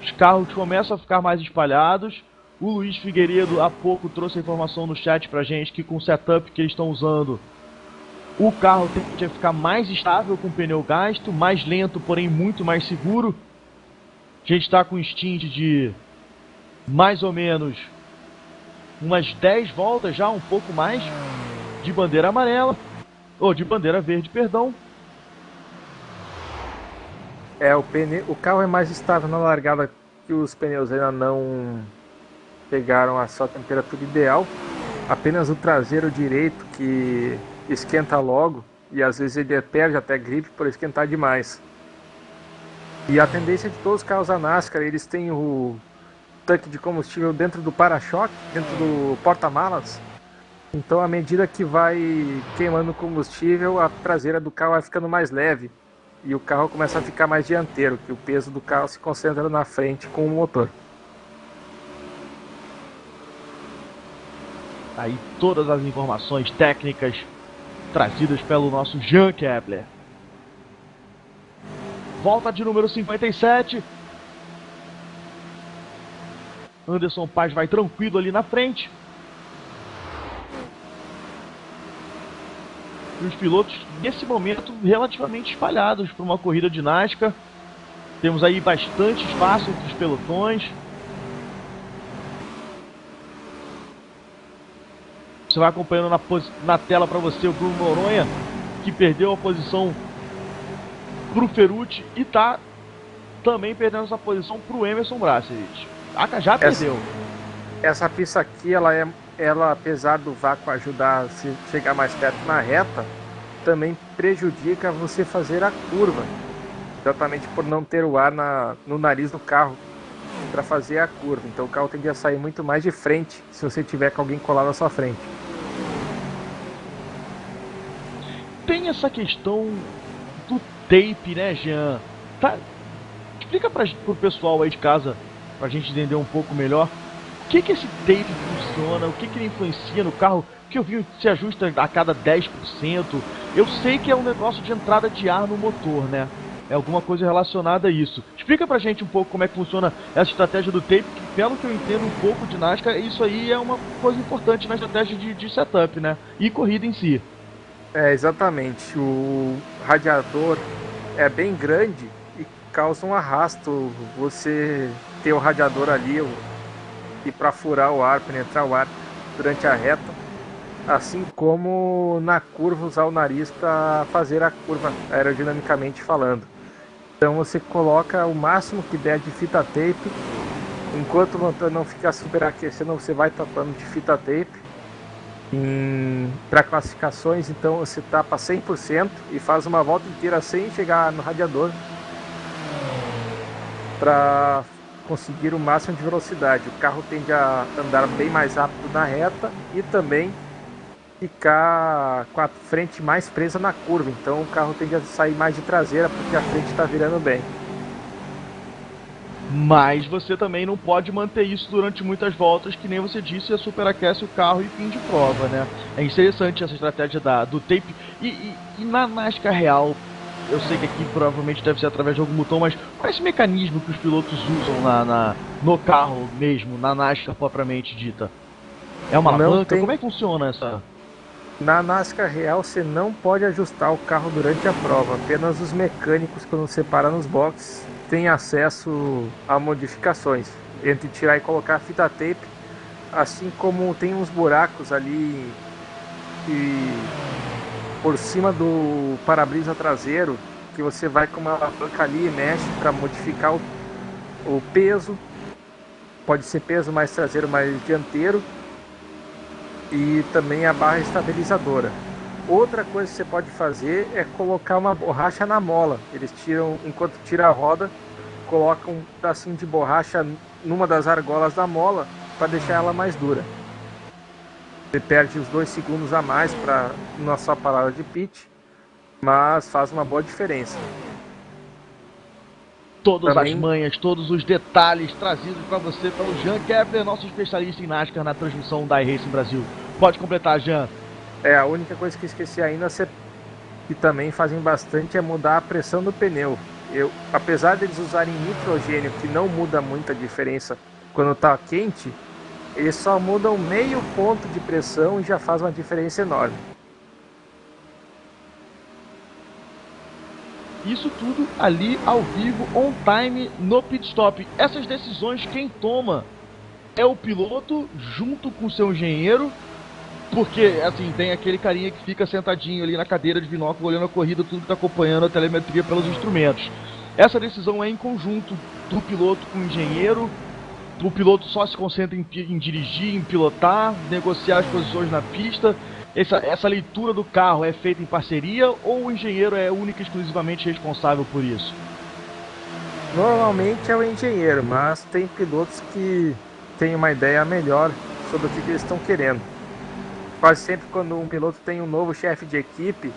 [SPEAKER 1] Os carros começam a ficar mais espalhados. O Luiz Figueiredo há pouco trouxe a informação no chat pra gente que com o setup que eles estão usando, o carro tende a ficar mais estável com o pneu gasto, mais lento, porém muito mais seguro. A gente está com um stint de mais ou menos umas 10 voltas já, um pouco mais, de bandeira amarela, ou de bandeira verde, perdão.
[SPEAKER 2] O carro é mais estável na largada, que os pneus ainda não pegaram a sua temperatura ideal. Apenas o traseiro direito que esquenta logo, e às vezes ele perde até gripe por esquentar demais. E a tendência de todos os carros da NASCAR, eles têm tanque de combustível dentro do para-choque, dentro do porta-malas. Então, à medida que vai queimando combustível, a traseira do carro vai ficando mais leve. E o carro começa a ficar mais dianteiro, que o peso do carro se concentra na frente com o motor.
[SPEAKER 1] Aí todas as informações técnicas trazidas pelo nosso Jean Kepler. Volta de número 57. Anderson Paz vai tranquilo ali na frente. E os pilotos, nesse momento, relativamente espalhados para uma corrida de NASCAR. Temos aí bastante espaço entre os pelotões. Você vai acompanhando na tela para você o Bruno Noronha, que perdeu a posição pro Ferrucci e tá também perdendo essa posição pro Emerson Brassevic. A já perdeu.
[SPEAKER 2] Essa pista aqui, ela, apesar do vácuo ajudar a se chegar mais perto na reta, também prejudica você fazer a curva, exatamente por não ter o ar no nariz do carro para fazer a curva. Então o carro tende a sair muito mais de frente se você tiver com alguém colado na sua frente.
[SPEAKER 1] Tem essa questão do tape, né, Jean? Tá? Explica pro pessoal aí de casa, pra gente entender um pouco melhor, o que esse tape funciona, o que ele influencia no carro, que eu vi que se ajusta a cada 10%. Eu sei que é um negócio de entrada de ar no motor, né? É alguma coisa relacionada a isso. Explica pra gente um pouco como é que funciona essa estratégia do tape, que pelo que eu entendo um pouco de NASCAR, isso aí é uma coisa importante na estratégia de setup, né? E corrida em si.
[SPEAKER 2] É, exatamente. O radiador é bem grande e causa um arrasto. Você ter o radiador ali e para furar o ar, penetrar o ar durante a reta, assim como na curva usar o nariz para fazer a curva aerodinamicamente falando. Então você coloca o máximo que der de fita tape. Enquanto o motor não ficar superaquecendo, você vai tapando de fita tape. Para classificações, então você tapa 100% e faz uma volta inteira sem chegar no radiador para conseguir o máximo de velocidade. O carro tende a andar bem mais rápido na reta e também ficar com a frente mais presa na curva. Então o carro tende a sair mais de traseira porque a frente está virando bem.
[SPEAKER 1] Mas você também não pode manter isso durante muitas voltas, que nem você disse, superaquece o carro e fim de prova, né? É interessante essa estratégia do tape. E na NASCAR real, eu sei que aqui provavelmente deve ser através de algum botão, mas qual é esse mecanismo que os pilotos usam no carro mesmo, na NASCAR propriamente dita? É uma alavanca? Como é que funciona essa?
[SPEAKER 2] Na NASCAR real você não pode ajustar o carro durante a prova, apenas os mecânicos, quando você para nos boxes, têm acesso a modificações, entre tirar e colocar a fita tape, assim como tem uns buracos ali e por cima do para-brisa traseiro, que você vai com uma alavanca ali e mexe para modificar o peso, pode ser peso mais traseiro, mais dianteiro, e também a barra estabilizadora. Outra coisa que você pode fazer é colocar uma borracha na mola. Eles tiram, enquanto tira a roda, colocam um pedacinho de borracha numa das argolas da mola para deixar ela mais dura. Você perde os 2 segundos a mais na sua parada de pit, mas faz uma boa diferença.
[SPEAKER 1] Todas também as manhas, todos os detalhes trazidos para você pelo Jean Kepler, nosso especialista em NASCAR na transmissão da iRacing Brasil. Pode completar, Jean.
[SPEAKER 2] A única coisa que eu esqueci ainda, que também fazem bastante, é mudar a pressão do pneu. Apesar deles usarem nitrogênio, que não muda muita diferença quando está quente, eles só mudam meio ponto de pressão e já faz uma diferença enorme.
[SPEAKER 1] Isso tudo ali ao vivo, on time, no pit stop. Essas decisões quem toma é o piloto junto com o seu engenheiro, porque assim, tem aquele carinha que fica sentadinho ali na cadeira de binóculo olhando a corrida, tudo que está acompanhando a telemetria pelos instrumentos. Essa decisão é em conjunto do piloto com o engenheiro. O piloto só se concentra em dirigir, em pilotar, negociar as posições na pista. Essa leitura do carro é feita em parceria ou o engenheiro é único e exclusivamente responsável por isso?
[SPEAKER 2] Normalmente é o engenheiro, mas tem pilotos que tem uma ideia melhor sobre o que eles estão querendo. Quase sempre quando um piloto tem um novo chefe de equipe,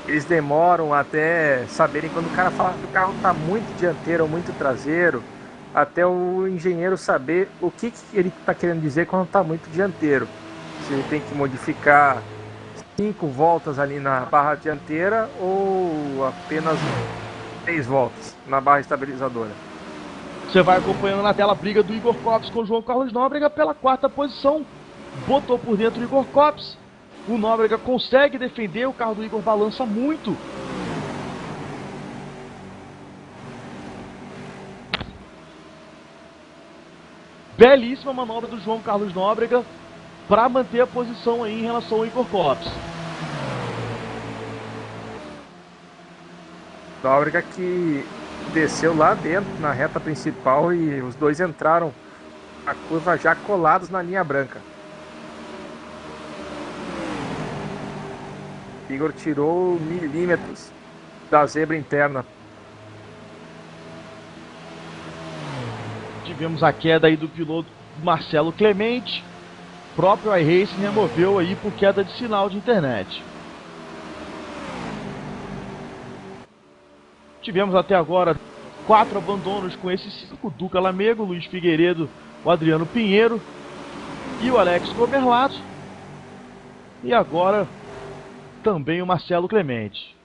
[SPEAKER 2] eles demoram até saberem quando o cara fala que o carro está muito dianteiro ou muito traseiro, até o engenheiro saber o que ele está querendo dizer quando está muito dianteiro. Se ele tem que modificar 5 voltas ali na barra dianteira ou apenas 3 voltas na barra estabilizadora.
[SPEAKER 1] Você vai acompanhando na tela a briga do Igor Copse com o João Carlos Nóbrega pela 4ª posição. Botou por dentro o Igor Copse. O Nóbrega consegue defender, o carro do Igor balança muito. Belíssima manobra do João Carlos Nóbrega para manter a posição aí em relação ao Igor Copse.
[SPEAKER 2] Nóbrega que desceu lá dentro na reta principal e os dois entraram na curva já colados na linha branca. Igor tirou milímetros da zebra interna.
[SPEAKER 1] Tivemos a queda aí do piloto Marcelo Clemente. O próprio iRacing removeu aí por queda de sinal de internet. Tivemos até agora 4 abandonos com esses 5. Duca Lamego, Luiz Figueiredo, o Adriano Pinheiro e o Alex Comerlato. E agora também o Marcelo Clemente.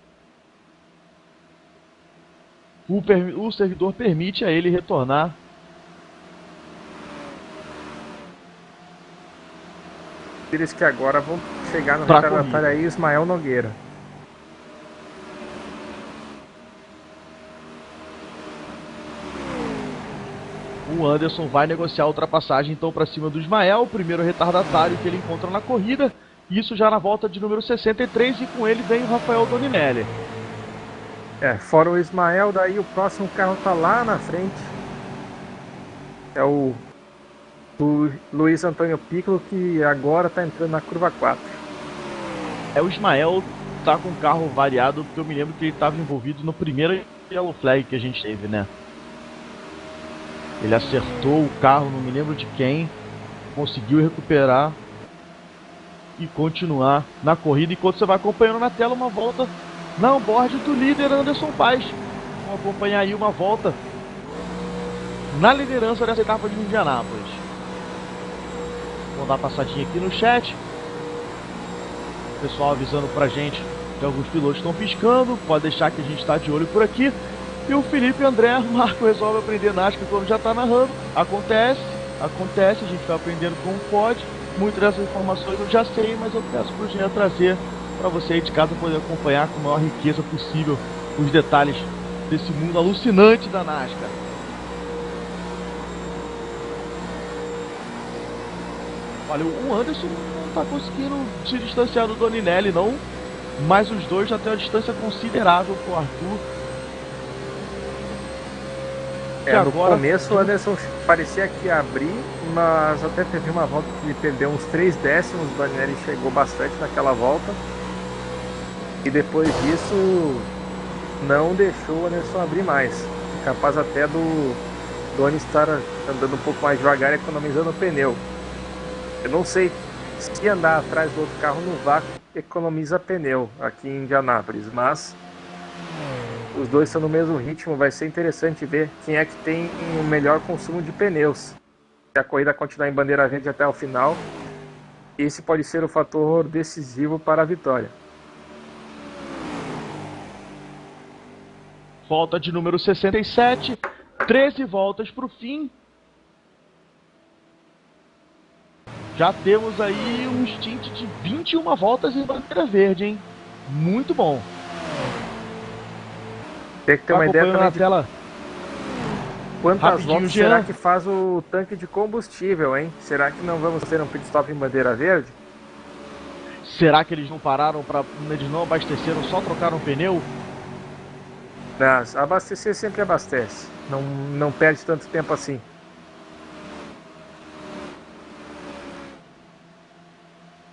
[SPEAKER 1] O servidor permite a ele retornar.
[SPEAKER 2] Eles que agora vão chegar no
[SPEAKER 1] Pra
[SPEAKER 2] retardatário aí, Ismael Nogueira.
[SPEAKER 1] O Anderson vai negociar a ultrapassagem então para cima do Ismael, o primeiro retardatário que ele encontra na corrida. Isso já na volta de número 63 e com ele vem o Rafael Doninelli.
[SPEAKER 2] Fora o Ismael, daí o próximo carro tá lá na frente. É o Luiz Antônio Piccolo, que agora tá entrando na curva 4.
[SPEAKER 1] O Ismael tá com o carro variado, porque eu me lembro que ele estava envolvido no primeiro Yellow Flag que a gente teve, né? Ele acertou o carro, não me lembro de quem, conseguiu recuperar e continuar na corrida, enquanto você vai acompanhando na tela uma volta na onboard do líder Anderson Paes. Vamos acompanhar aí uma volta na liderança dessa etapa de Indianápolis. Vamos dar uma passadinha aqui no chat. O pessoal avisando pra gente que alguns pilotos estão piscando, pode deixar que a gente está de olho por aqui. E o Felipe André, Marco resolve aprender NASCAR quando já está narrando. Acontece, a gente vai aprendendo como pode. Muitas dessas informações eu já sei, mas eu peço para o Jean trazer para você aí de casa poder acompanhar com a maior riqueza possível os detalhes desse mundo alucinante da NASCAR. Olha, o Anderson não está conseguindo se distanciar do Doninelli não, mas os dois já têm uma distância considerável com o Arthur.
[SPEAKER 2] No começo o Anderson parecia que ia abrir, mas até teve uma volta que ele perdeu uns 3 décimos, o Doninelli chegou bastante naquela volta. E depois disso não deixou o Anderson abrir mais. Capaz até do Doni estar andando um pouco mais devagar, economizando o pneu. Eu não sei se andar atrás do outro carro no vácuo economiza pneu aqui em Indianápolis, mas os dois estão no mesmo ritmo, vai ser interessante ver quem é que tem o melhor consumo de pneus. Se a corrida continuar em bandeira verde até o final, esse pode ser o fator decisivo para a vitória.
[SPEAKER 1] Volta de número 67, 13 voltas para o fim. Já temos aí um stint de 21 voltas em bandeira verde, hein? Muito bom.
[SPEAKER 2] Tem que ter uma ideia também
[SPEAKER 1] na tela.
[SPEAKER 2] Quantas voltas será que faz o tanque de combustível, hein? Será que não vamos ter um pit stop em bandeira verde?
[SPEAKER 1] Será que eles não pararam para eles não abasteceram, só trocaram o pneu?
[SPEAKER 2] Não, abastecer sempre abastece. Não perde tanto tempo assim.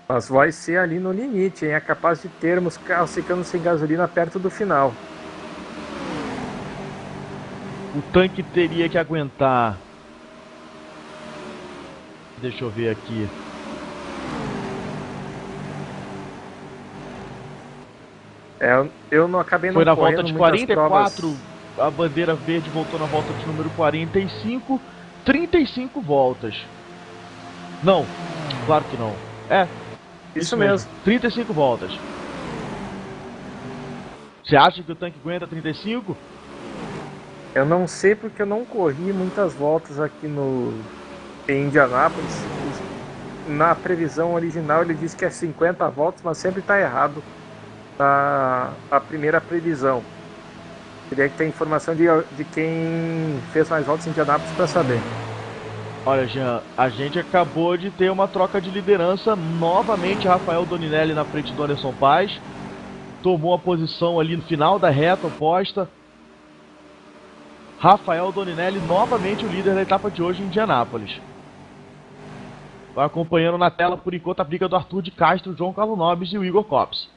[SPEAKER 2] Mas vai ser ali no limite, hein? É capaz de termos carros ficando sem gasolina perto do final.
[SPEAKER 1] O tanque teria que aguentar Deixa eu ver aqui.
[SPEAKER 2] Eu não acabei não
[SPEAKER 1] Foi na
[SPEAKER 2] correndo
[SPEAKER 1] volta de
[SPEAKER 2] muitas
[SPEAKER 1] 44,
[SPEAKER 2] provas.
[SPEAKER 1] a bandeira verde voltou na volta de número 45, 35 voltas. Não, claro que não.
[SPEAKER 2] Isso mesmo.
[SPEAKER 1] 35 voltas. Você acha que o tanque aguenta 35?
[SPEAKER 2] Eu não sei porque eu não corri muitas voltas aqui em Indianápolis. Na previsão original ele diz que é 50 voltas, mas sempre está errado a primeira previsão. Teria que ter informação de quem fez mais voltas em Indianápolis para saber.
[SPEAKER 1] Olha, Jean, a gente acabou de ter uma troca de liderança. Novamente, Rafael Doninelli na frente do Anderson Paes. Tomou a posição ali no final da reta oposta. Rafael Doninelli, novamente o líder da etapa de hoje em Indianápolis. Vai acompanhando na tela, por enquanto, a briga do Arthur de Castro, João Carlos Nobres e o Igor Copse.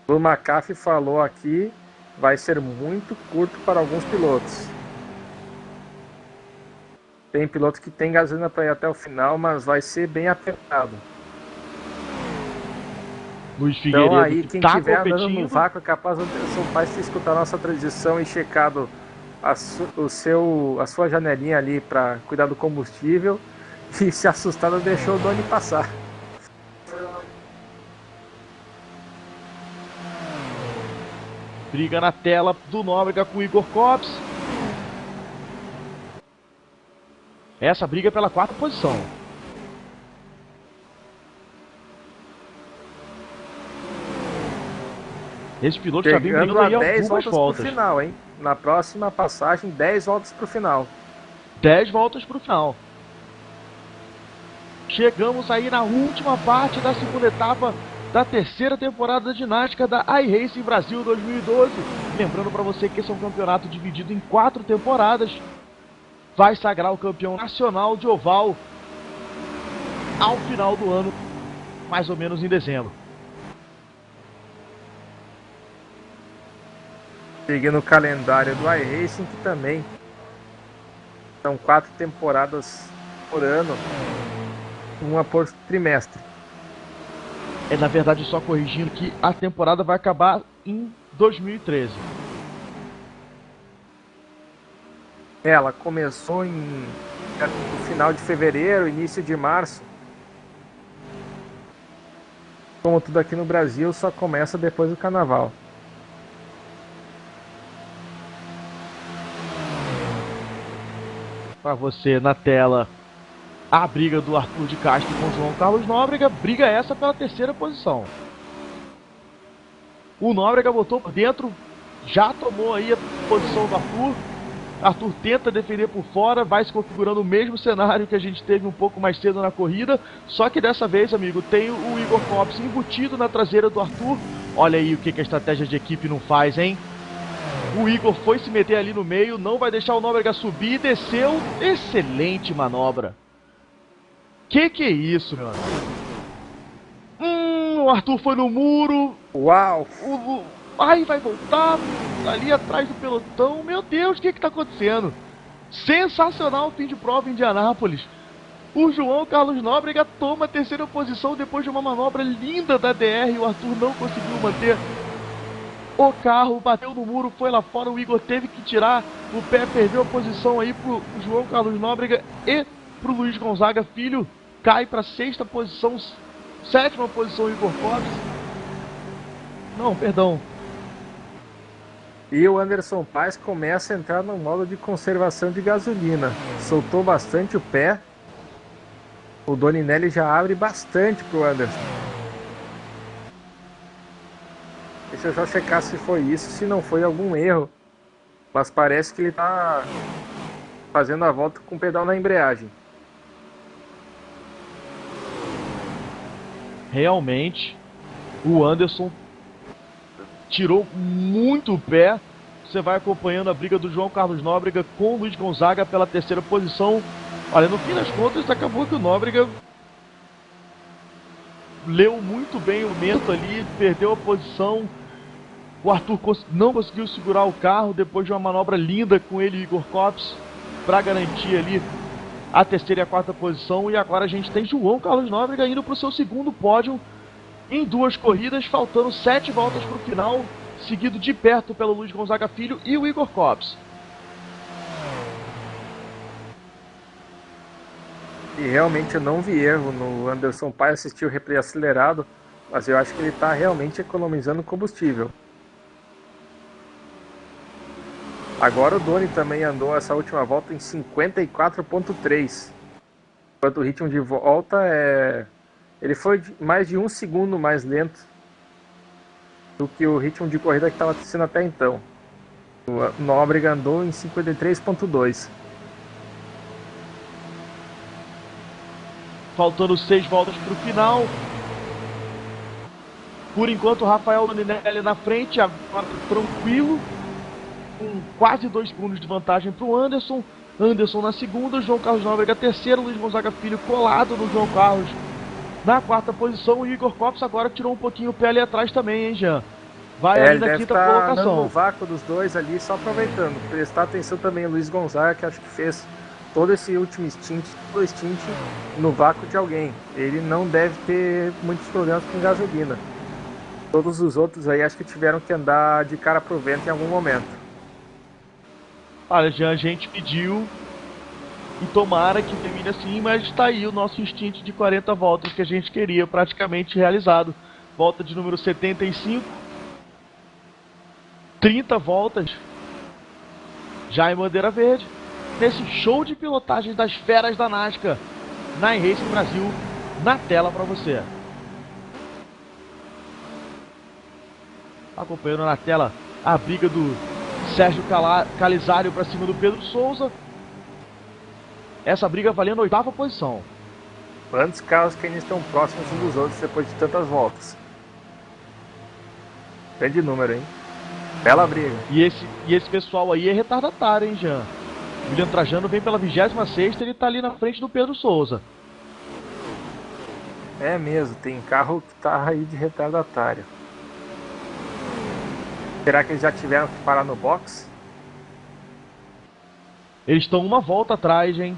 [SPEAKER 2] O McAfee falou aqui, vai ser muito curto para alguns pilotos. Tem pilotos que tem gasolina para ir até o final, mas vai ser bem apertado.
[SPEAKER 1] Luiz Figueiredo,
[SPEAKER 2] Então aí, quem
[SPEAKER 1] tá
[SPEAKER 2] estiver andando
[SPEAKER 1] competindo
[SPEAKER 2] no vácuo é capaz de Anderson Paes ter escutado a nossa transição e checado a sua janelinha ali para cuidar do combustível e se assustado deixou o Doni passar.
[SPEAKER 1] Briga na tela do Nóbrega com o Igor Copse. Essa briga é pela quarta posição. Esse piloto já vem brigando aí
[SPEAKER 2] a 10
[SPEAKER 1] algumas
[SPEAKER 2] voltas
[SPEAKER 1] voltas.
[SPEAKER 2] pro final, hein? Na próxima passagem, 10 voltas pro final.
[SPEAKER 1] 10 voltas pro final. Chegamos aí na última parte da segunda etapa da terceira temporada da ginástica da iRacing Brasil 2012. Lembrando para você que esse é um campeonato dividido em 4 temporadas. Vai sagrar o campeão nacional de oval ao final do ano, mais ou menos em dezembro.
[SPEAKER 2] Seguindo o calendário do iRacing, que também são 4 temporadas por ano, uma por trimestre.
[SPEAKER 1] É, na verdade, só corrigindo que a temporada vai acabar em 2013.
[SPEAKER 2] Ela começou no final de fevereiro, início de março. Como tudo aqui no Brasil, só começa depois do carnaval.
[SPEAKER 1] Para você na tela a briga do Arthur de Castro com o João Carlos Nóbrega. Briga essa pela terceira posição. O Nóbrega botou por dentro, já tomou aí a posição do Arthur. Arthur tenta defender por fora, vai se configurando o mesmo cenário que a gente teve um pouco mais cedo na corrida. Só que dessa vez, amigo, tem o Igor Copse embutido na traseira do Arthur. Olha aí o que a estratégia de equipe não faz, hein? O Igor foi se meter ali no meio, não vai deixar o Nóbrega subir, desceu. Excelente manobra. Que é isso, meu amigo? O Arthur foi no muro.
[SPEAKER 2] Uau!
[SPEAKER 1] Ai, vai voltar ali atrás do pelotão. Meu Deus, o que tá acontecendo? Sensacional fim de prova em Indianápolis. O João Carlos Nóbrega toma a terceira posição depois de uma manobra linda da DR. O Arthur não conseguiu manter o carro, bateu no muro, foi lá fora. O Igor teve que tirar o pé, perdeu a posição aí pro João Carlos Nóbrega e pro Luiz Gonzaga Filho. Cai pra sexta posição, sétima posição o Igor Copse. Não, perdão.
[SPEAKER 2] E o Anderson Paes começa a entrar no modo de conservação de gasolina. Soltou bastante o pé. O Doninelli já abre bastante pro Anderson. Deixa eu só checar se foi isso, se não foi algum erro. Mas parece que ele tá fazendo a volta com o pedal na embreagem.
[SPEAKER 1] Realmente, o Anderson tirou muito o pé. Você vai acompanhando a briga do João Carlos Nóbrega com o Luiz Gonzaga pela terceira posição. Olha, no fim das contas, acabou que o Nóbrega leu muito bem o momento ali, perdeu a posição. O Arthur não conseguiu segurar o carro depois de uma manobra linda com ele e Igor Copse para garantir ali a terceira e a quarta posição. E agora a gente tem João Carlos Nóbrega indo para o seu segundo pódio em 2 corridas, faltando 7 voltas para o final, seguido de perto pelo Luiz Gonzaga Filho e o Igor Copps.
[SPEAKER 2] E realmente eu não vi erro no Anderson Paes, assisti o replay acelerado, mas eu acho que ele está realmente economizando combustível. Agora o Doni também andou essa última volta em 54.3, enquanto o ritmo de volta ele foi mais de 1 segundo mais lento do que o ritmo de corrida que estava sendo até então. O Nóbrega andou em 53.2.
[SPEAKER 1] Faltando 6 voltas para o final. Por enquanto, o Rafael Doninelli na frente, agora tranquilo, com quase 2 segundos de vantagem para o Anderson. Anderson na segunda, João Carlos Nóbrega terceiro, Luiz Gonzaga Filho colado no João Carlos na quarta posição. O Igor Copps agora tirou um pouquinho o pé ali atrás também, hein, Jean? Vai ali na quinta colocação.
[SPEAKER 2] No vácuo dos dois ali, só aproveitando. Prestar atenção também o Luiz Gonzaga, que acho que fez todo esse último stint no vácuo de alguém. Ele não deve ter muitos problemas com gasolina. Todos os outros aí acho que tiveram que andar de cara pro vento em algum momento.
[SPEAKER 1] Olha, já a gente pediu e tomara que termine assim, mas está aí o nosso stint de 40 voltas que a gente queria, praticamente realizado. Volta de número 75, 30 voltas já em bandeira verde, nesse show de pilotagem das feras da NASCAR na iRacing Brasil, na tela para você. Acompanhando na tela a briga do Sérgio Calizário para cima do Pedro Souza. Essa briga valendo a 8ª posição.
[SPEAKER 2] Quantos carros que ainda estão próximos uns dos outros depois de tantas voltas? Grande número, hein? Bela briga.
[SPEAKER 1] E esse pessoal aí é retardatário, hein, Jean? O William Trajano vem pela 26ª, ele tá ali na frente do Pedro Souza.
[SPEAKER 2] É mesmo, tem carro que tá aí de retardatário. Será que eles já tiveram que parar no box?
[SPEAKER 1] Eles estão uma volta atrás, hein?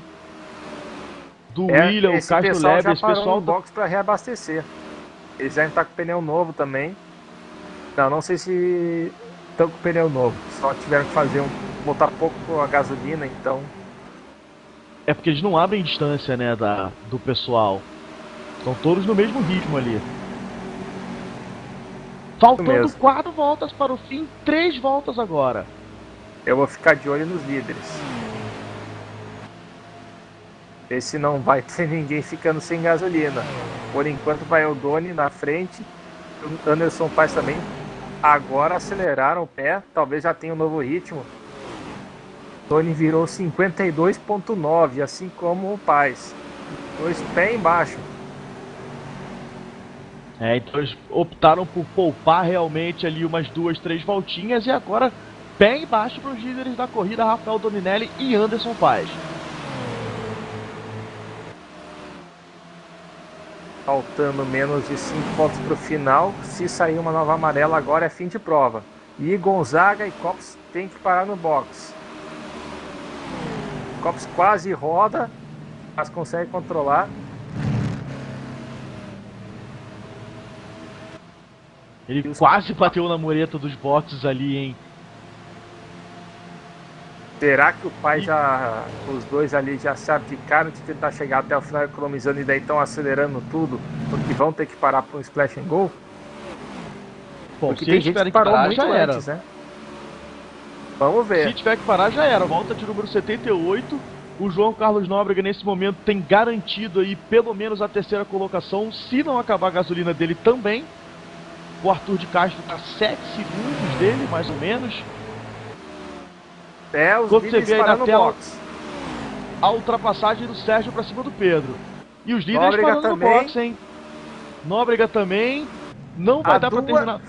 [SPEAKER 1] Do William, o Castro Leber, esse pessoal
[SPEAKER 2] no box para reabastecer. Eles devem estar com pneu novo também. Não sei se estão com pneu novo. Só tiveram que botar pouco a gasolina, então.
[SPEAKER 1] É porque eles não abrem distância, né, do pessoal. Estão todos no mesmo ritmo ali. Faltando 4 voltas para o fim, 3 voltas agora.
[SPEAKER 2] Eu vou ficar de olho nos líderes. Esse não vai ter ninguém ficando sem gasolina. Por enquanto vai o Doni na frente. O Anderson Paes também. Agora aceleraram o pé. Talvez já tenha um novo ritmo. Doni virou 52.9, assim como o Paes. 2 pés embaixo.
[SPEAKER 1] Então eles optaram por poupar realmente ali umas 2, 3 voltinhas. E agora pé embaixo para os líderes da corrida, Rafael Doninelli e Anderson Paes.
[SPEAKER 2] Faltando menos de 5 voltas para o final. Se sair uma nova amarela agora é fim de prova. E Gonzaga e Copps tem que parar no box. Copps quase roda, mas consegue controlar.
[SPEAKER 1] Ele quase bateu na mureta dos boxes ali, hein?
[SPEAKER 2] Será que o pai os dois ali já se abdicaram de tentar chegar até o final economizando e daí estão acelerando tudo porque vão ter que parar para um splash and go?
[SPEAKER 1] Bom,
[SPEAKER 2] porque tem gente que parou muito antes, né? Vamos ver.
[SPEAKER 1] Se tiver que parar, já era. Volta de número 78. O João Carlos Nóbrega, nesse momento, tem garantido aí pelo menos a 3ª colocação, se não acabar a gasolina dele também. O Arthur de Castro está 7 segundos dele, mais ou menos.
[SPEAKER 2] Os
[SPEAKER 1] quando você vê aí na tela
[SPEAKER 2] box.
[SPEAKER 1] A ultrapassagem do Sérgio para cima do Pedro. E os líderes
[SPEAKER 2] Nóbrega
[SPEAKER 1] parando
[SPEAKER 2] também.
[SPEAKER 1] no box, hein? Nóbrega também. Não vai dar para terminar.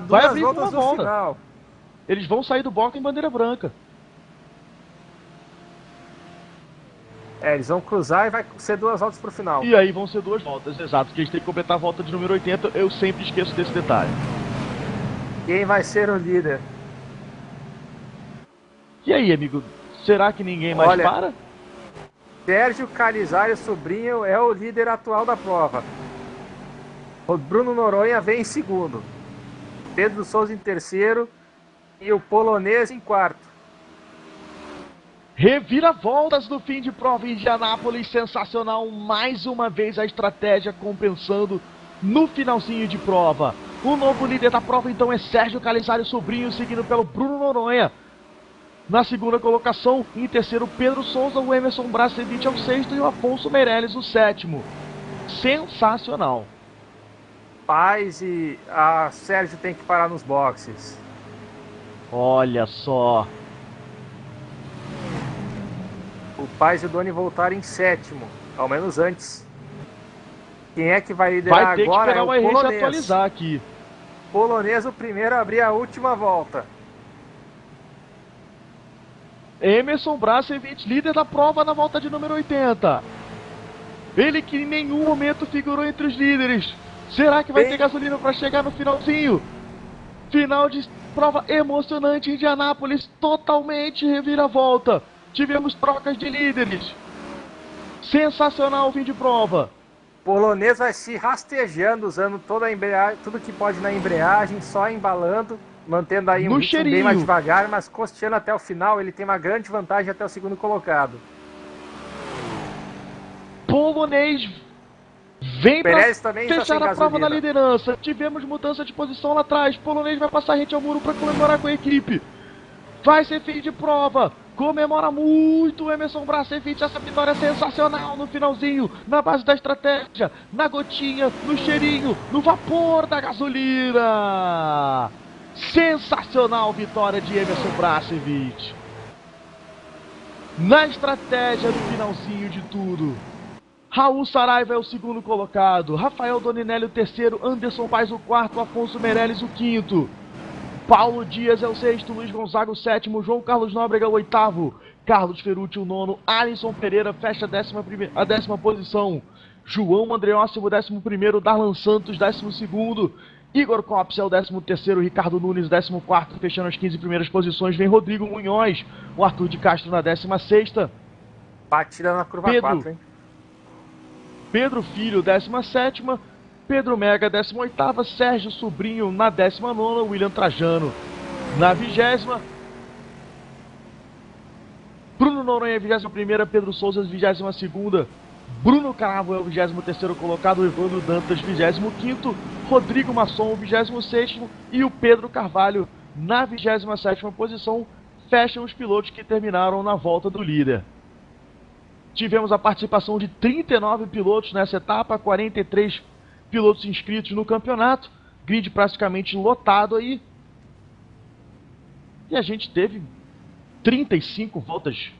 [SPEAKER 2] Vai abrir uma volta. Final.
[SPEAKER 1] Eles vão sair do box em bandeira branca.
[SPEAKER 2] Eles vão cruzar e vai ser 2 voltas pro final.
[SPEAKER 1] E aí vão ser 2 voltas, exato. Porque eles têm que completar a volta de número 80. Eu sempre esqueço desse detalhe.
[SPEAKER 2] Quem vai ser o líder?
[SPEAKER 1] E aí, amigo? Será que ninguém mais para?
[SPEAKER 2] Sérgio Calizário Sobrinho é o líder atual da prova. O Bruno Noronha vem em segundo. Pedro Souza em terceiro. E o polonês em quarto.
[SPEAKER 1] Reviravoltas no fim de prova em Indianápolis, sensacional, mais uma vez a estratégia compensando no finalzinho de prova. O novo líder da prova então é Sérgio Calizário Sobrinho, seguido pelo Bruno Noronha. Na segunda colocação, em terceiro Pedro Souza, o Emerson Bracevich é o sexto e o Afonso Meirelles o sétimo. Sensacional.
[SPEAKER 2] Paz e a Sérgio tem que parar nos boxes.
[SPEAKER 1] Olha só.
[SPEAKER 2] O Paz e o Doni voltaram em sétimo, ao menos antes. Quem é que vai liderar
[SPEAKER 1] Vai ter
[SPEAKER 2] agora?
[SPEAKER 1] que pegar
[SPEAKER 2] É
[SPEAKER 1] o
[SPEAKER 2] o
[SPEAKER 1] RS e
[SPEAKER 2] polonês.
[SPEAKER 1] atualizar aqui.
[SPEAKER 2] Polonês, o primeiro a abrir a última volta.
[SPEAKER 1] Emerson Bracevich, líder da prova na volta de número 80. Ele que em nenhum momento figurou entre os líderes. Será que vai ter gasolina para chegar no finalzinho? Final de prova emocionante em Indianápolis, totalmente reviravolta. Tivemos trocas de líderes. Sensacional o fim de prova.
[SPEAKER 2] Polonês vai se rastejando, usando toda a embreagem, tudo que pode na embreagem, só embalando, mantendo aí um ritmo bem mais devagar, mas costeando até o final. Ele tem uma grande vantagem até o segundo colocado.
[SPEAKER 1] Polonês vem para fechar a prova na
[SPEAKER 2] gasolina.
[SPEAKER 1] liderança. Tivemos mudança de posição lá atrás. Polonês vai passar rente ao muro para comemorar com a equipe. Vai ser fim de prova. Comemora muito o Emerson Bracevich essa vitória sensacional no finalzinho, na base da estratégia, na gotinha, no cheirinho, no vapor da gasolina. Sensacional vitória de Emerson Bracevich. Na estratégia no finalzinho de tudo. Raul Saraiva é o segundo colocado, Rafael Doninelli o terceiro, Anderson Paes o quarto, Afonso Meirelles o quinto. Paulo Dias é o sexto, Luiz Gonzaga o sétimo, João Carlos Nóbrega o oitavo, Carlos Ferrucci o nono, Alisson Pereira fecha a décima posição, João Andreossi o 11º, Darlan Santos 12º, Igor Copps é o 13º, Ricardo Nunes 14º, fechando as 15 primeiras posições vem Rodrigo Munhoz, o Arthur de Castro na 16ª.
[SPEAKER 2] Batida na curva 4, hein?
[SPEAKER 1] Pedro Filho 17ª, Pedro Mega 18ª, Sérgio Sobrinho na 19ª, William Trajano na 20ª, Bruno Noronha 21ª, Pedro Souza 22ª, Bruno Cravo é o 23º colocado, Evandro Dantas 25º, Rodrigo Masson o 26º e o Pedro Carvalho na 27ª posição. Fecham os pilotos que terminaram na volta do líder. Tivemos a participação de 39 pilotos nessa etapa, 43 pilotos inscritos no campeonato, grid praticamente lotado aí. E a gente teve 35 voltas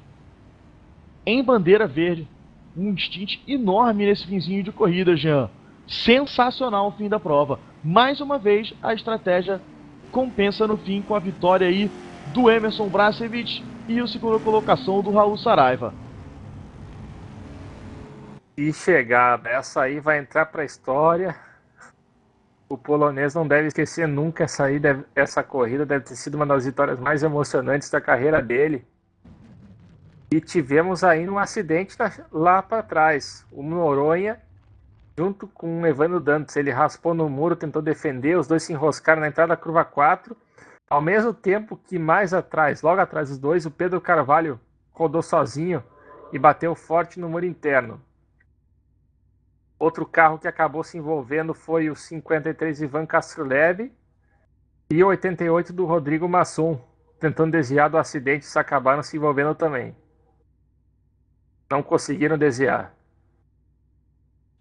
[SPEAKER 1] em bandeira verde, um stint enorme nesse finzinho de corrida, Jean. Sensacional o fim da prova. Mais uma vez a estratégia compensa no fim com a vitória aí do Emerson Bracevich e a segunda colocação do Raul Saraiva.
[SPEAKER 2] E chegada, essa aí vai entrar para a história. O polonês não deve esquecer nunca essa corrida, deve ter sido uma das vitórias mais emocionantes da carreira dele. E tivemos aí um acidente lá para trás. O Noronha, junto com o Evandro Dantas, ele raspou no muro, tentou defender, os dois se enroscaram na entrada da curva 4. Ao mesmo tempo que mais atrás, logo atrás dos dois, o Pedro Carvalho rodou sozinho e bateu forte no muro interno. Outro carro que acabou se envolvendo foi o 53 Ivan Castrolev e o 88 do Rodrigo Masson. Tentando desviar do acidente, eles acabaram se envolvendo também. Não conseguiram desviar.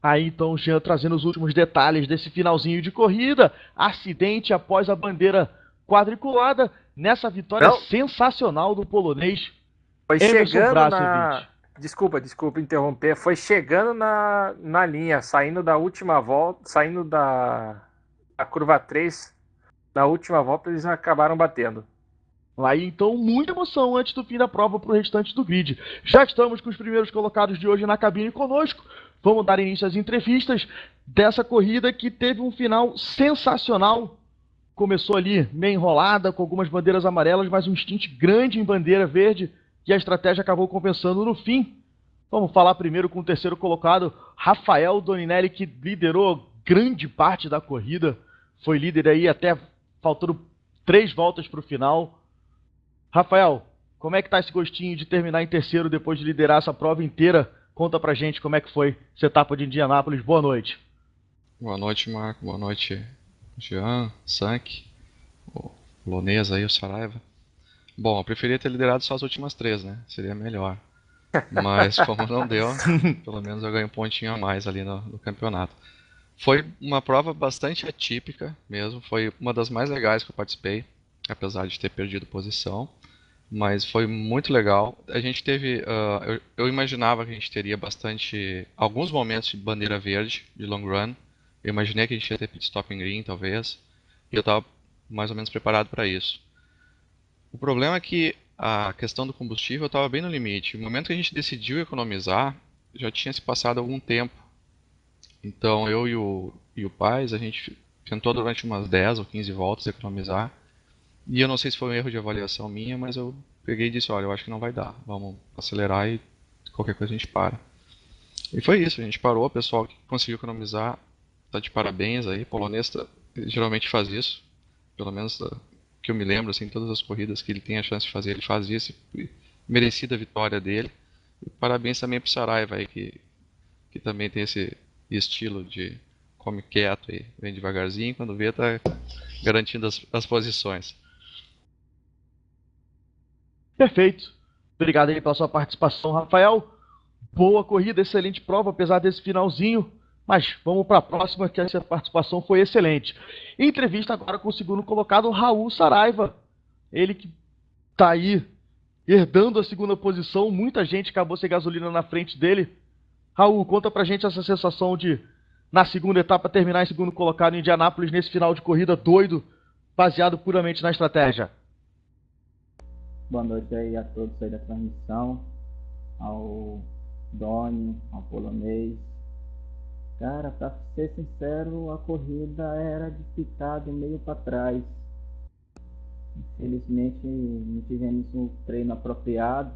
[SPEAKER 1] Aí então o Jean trazendo os últimos detalhes desse finalzinho de corrida. Acidente após a bandeira quadriculada nessa vitória sensacional do polonês.
[SPEAKER 2] Foi
[SPEAKER 1] Emerson
[SPEAKER 2] chegando
[SPEAKER 1] Bracevich.
[SPEAKER 2] Desculpa interromper. Foi chegando na linha, saindo da última volta, saindo da curva 3, na última volta eles acabaram batendo.
[SPEAKER 1] Aí então muita emoção antes do fim da prova para o restante do grid. Já estamos com os primeiros colocados de hoje na cabine conosco. Vamos dar início às entrevistas dessa corrida que teve um final sensacional. Começou ali meio enrolada, com algumas bandeiras amarelas, mas um stint grande em bandeira verde, e a estratégia acabou compensando no fim. Vamos falar primeiro com o terceiro colocado, Rafael Doninelli, que liderou grande parte da corrida. Foi líder aí até faltando 3 voltas para o final. Rafael, como é que tá esse gostinho de terminar em terceiro depois de liderar essa prova inteira? Conta pra gente como é que foi essa etapa de Indianápolis. Boa noite.
[SPEAKER 4] Boa noite, Marco. Boa noite, Jean, Sank, o Polonês aí, o Saraiva. Bom, eu preferia ter liderado só as últimas 3, né? Seria melhor. Mas como não deu, pelo menos eu ganhei um pontinho a mais ali no campeonato. Foi uma prova bastante atípica mesmo. Foi uma das mais legais que eu participei, apesar de ter perdido posição. Mas foi muito legal. A gente teve, eu imaginava que a gente teria alguns momentos de bandeira verde, de long run. Eu imaginei que a gente ia ter pit stop em green, talvez. E eu estava mais ou menos preparado para isso. O problema é que a questão do combustível estava bem no limite. No momento que a gente decidiu economizar, já tinha se passado algum tempo. Então eu e o Paz, a gente tentou durante umas 10 ou 15 voltas economizar. E eu não sei se foi um erro de avaliação minha, mas eu peguei e disse, olha, eu acho que não vai dar. Vamos acelerar e qualquer coisa a gente para. E foi isso, a gente parou, o pessoal que conseguiu economizar tá de parabéns aí. O polonês geralmente faz isso, pelo menos que eu me lembro, assim, todas as corridas que ele tem a chance de fazer, ele faz isso, e merecida a vitória dele. E parabéns também pro Saraiva aí, que também tem esse estilo de come quieto aí, vem devagarzinho, quando vê tá garantindo as posições.
[SPEAKER 1] Perfeito. Obrigado aí pela sua participação, Rafael. Boa corrida, excelente prova, apesar desse finalzinho. Mas vamos para a próxima, que essa participação foi excelente. Entrevista agora com o segundo colocado, Raul Saraiva. Ele que está aí herdando a segunda posição. Muita gente acabou sem gasolina na frente dele. Raul, conta pra gente essa sensação de, na segunda etapa, terminar em segundo colocado em Indianápolis nesse final de corrida doido, baseado puramente na estratégia.
[SPEAKER 5] Boa noite aí a todos aí da transmissão, ao Doni, ao Polonês. Cara, pra ser sincero, a corrida era de ficar do meio para trás. Infelizmente não tivemos um treino apropriado,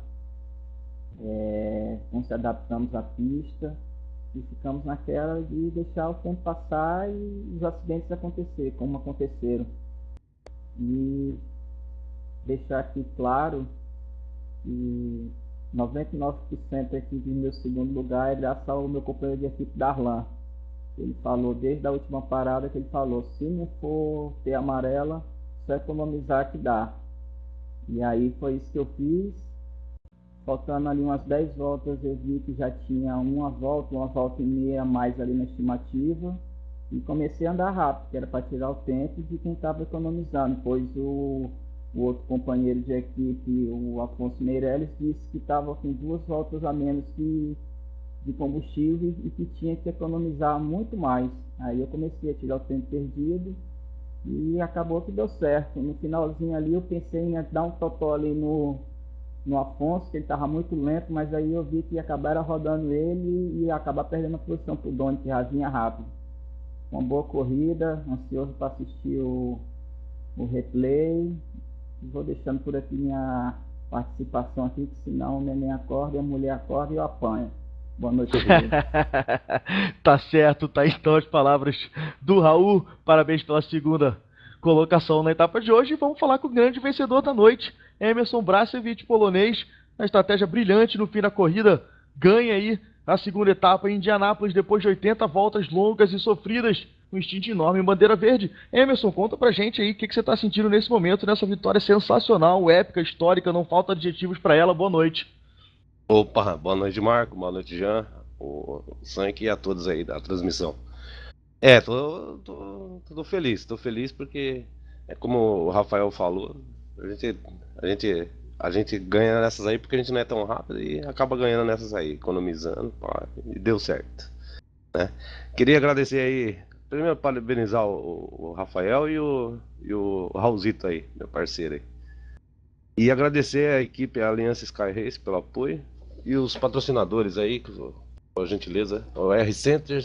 [SPEAKER 5] não se adaptamos à pista e ficamos naquela de deixar o tempo passar e os acidentes acontecer, como aconteceram. E deixar aqui claro que 99% aqui do meu segundo lugar é graças ao meu companheiro de equipe Darlan. Ele falou desde a última parada que ele falou, se não for ter amarela, só economizar que dá. E aí foi isso que eu fiz. Faltando ali umas 10 voltas, eu vi que já tinha uma volta e meia a mais ali na estimativa. E comecei a andar rápido, que era para tirar o tempo de quem estava economizando, pois o outro companheiro de equipe, o Afonso Meirelles, disse que estava com 2 voltas a menos de combustível e que tinha que economizar muito mais. Aí eu comecei a tirar o tempo perdido e acabou que deu certo. No finalzinho ali eu pensei em dar um totó ali no Afonso, que ele estava muito lento, mas aí eu vi que acabaram rodando ele e acabar perdendo a posição para o Doni, que já vinha rápido. Uma boa corrida, ansioso para assistir o replay. Vou deixando por aqui minha participação aqui, que senão o neném acorda, a mulher acorda e eu apanho. Boa noite,
[SPEAKER 1] Tá certo, tá então as palavras do Raul. Parabéns pela segunda colocação na etapa de hoje. E vamos falar com o grande vencedor da noite, Emerson Brasevich, polonês, na estratégia brilhante no fim da corrida. Ganha aí a segunda etapa em Indianápolis, depois de 80 voltas longas e sofridas, um instinto enorme em bandeira verde. Emerson, conta pra gente aí o que você tá sentindo nesse momento, nessa vitória sensacional, épica, histórica, não falta adjetivos pra ela. Boa noite.
[SPEAKER 6] Opa, boa noite, Marco, boa noite, Jean, o Sank e a todos aí da transmissão. Tô feliz porque é como o Rafael falou, a gente ganha nessas aí porque a gente não é tão rápido e acaba ganhando nessas aí, economizando, pá, e deu certo, né? Queria agradecer aí, primeiro parabenizar o Rafael e o Raulzito aí, meu parceiro aí. E agradecer a equipe, a Aliança Sky Race pelo apoio e os patrocinadores aí, por gentileza, o R-Center,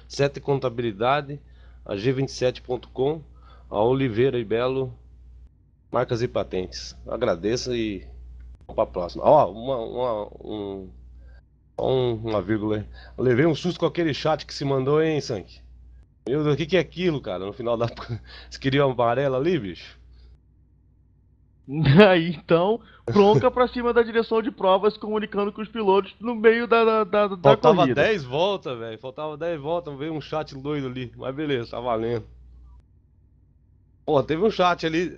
[SPEAKER 6] 7 Contabilidade, a G27.com, a Oliveira e Belo, Marcas e Patentes. Agradeço e vamos para a próxima. Só uma vírgula. Eu levei um susto com aquele chat que se mandou, hein, Sank? Meu Deus, o que é aquilo, cara? No final da. Você queria uma amarela ali, bicho?
[SPEAKER 1] Aí então, bronca pra cima da direção de provas, comunicando com os pilotos no meio da
[SPEAKER 6] Faltava
[SPEAKER 1] corrida.
[SPEAKER 6] 10 voltas, velho. Faltava 10 voltas, veio um chat doido ali. Mas beleza, tá valendo. Pô, teve um chat ali.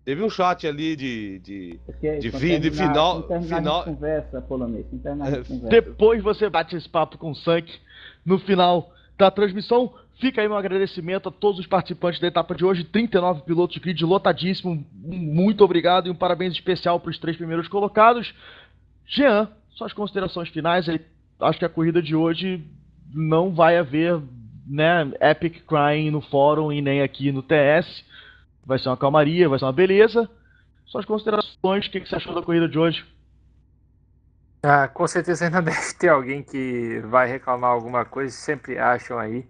[SPEAKER 6] Teve um chat ali
[SPEAKER 5] Porque
[SPEAKER 6] de
[SPEAKER 5] quando
[SPEAKER 6] fim, de
[SPEAKER 5] terminar,
[SPEAKER 6] final.
[SPEAKER 5] quando terminar a
[SPEAKER 6] Final.
[SPEAKER 5] gente conversa, polonês. Quando terminar a gente conversa.
[SPEAKER 1] Depois você bate esse papo com o Sank no final da transmissão. Fica aí meu agradecimento a todos os participantes da etapa de hoje, 39 pilotos de grid, lotadíssimo. Muito obrigado e um parabéns especial para os 3 primeiros colocados. Jean, suas considerações finais. Acho que a corrida de hoje não vai haver, né, epic crying no fórum e nem aqui no TS. Vai ser uma calmaria, vai ser uma beleza. Suas considerações, o que você achou da corrida de hoje?
[SPEAKER 2] Com certeza ainda deve ter alguém que vai reclamar alguma coisa, sempre acham aí.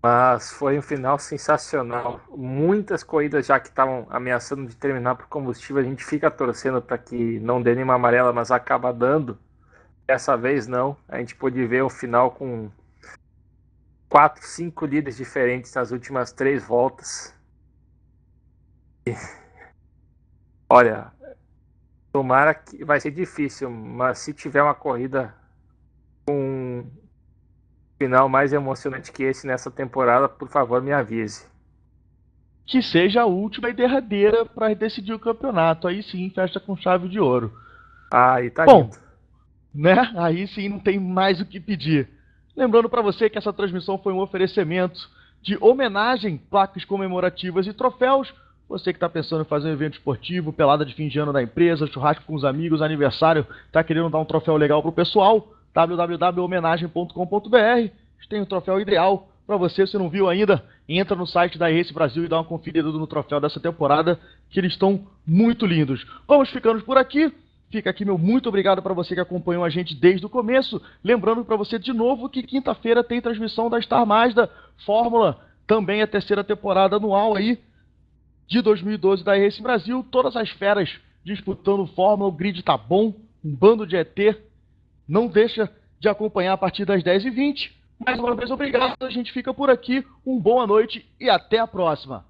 [SPEAKER 2] Mas foi um final sensacional. Muitas corridas já que estavam ameaçando de terminar por combustível, a gente fica torcendo para que não dê nenhuma amarela, mas acaba dando. Dessa vez não. A gente pôde ver o final com 4, 5 líderes diferentes nas últimas 3 voltas. Olha, tomara que vai ser difícil, mas se tiver uma corrida com final mais emocionante que esse nessa temporada, por favor, me avise.
[SPEAKER 1] Que seja a última e derradeira para decidir o campeonato. Aí sim, festa com chave de ouro.
[SPEAKER 2] Aí tá
[SPEAKER 1] Bom,
[SPEAKER 2] lindo.
[SPEAKER 1] né? Aí sim não tem mais o que pedir. Lembrando para você que essa transmissão foi um oferecimento de homenagem, placas comemorativas e troféus. Você que está pensando em fazer um evento esportivo, pelada de fim de ano da empresa, churrasco com os amigos, aniversário, está querendo dar um troféu legal pro pessoal, www.homenagem.com.br. Tem um troféu ideal para você, se não viu ainda, entra no site da Race Brasil e dá uma conferida no troféu dessa temporada, que eles estão muito lindos. Vamos ficando por aqui. Fica aqui meu muito obrigado para você que acompanhou a gente desde o começo. Lembrando para você de novo que quinta-feira tem transmissão da Star Mazda Fórmula, também a terceira temporada anual aí de 2012 da Race Brasil. Todas as feras disputando Fórmula, o grid tá bom, um bando de ET. Não deixa de acompanhar a partir das 10h20. Mais uma vez, obrigado. A gente fica por aqui. Boa noite e até a próxima.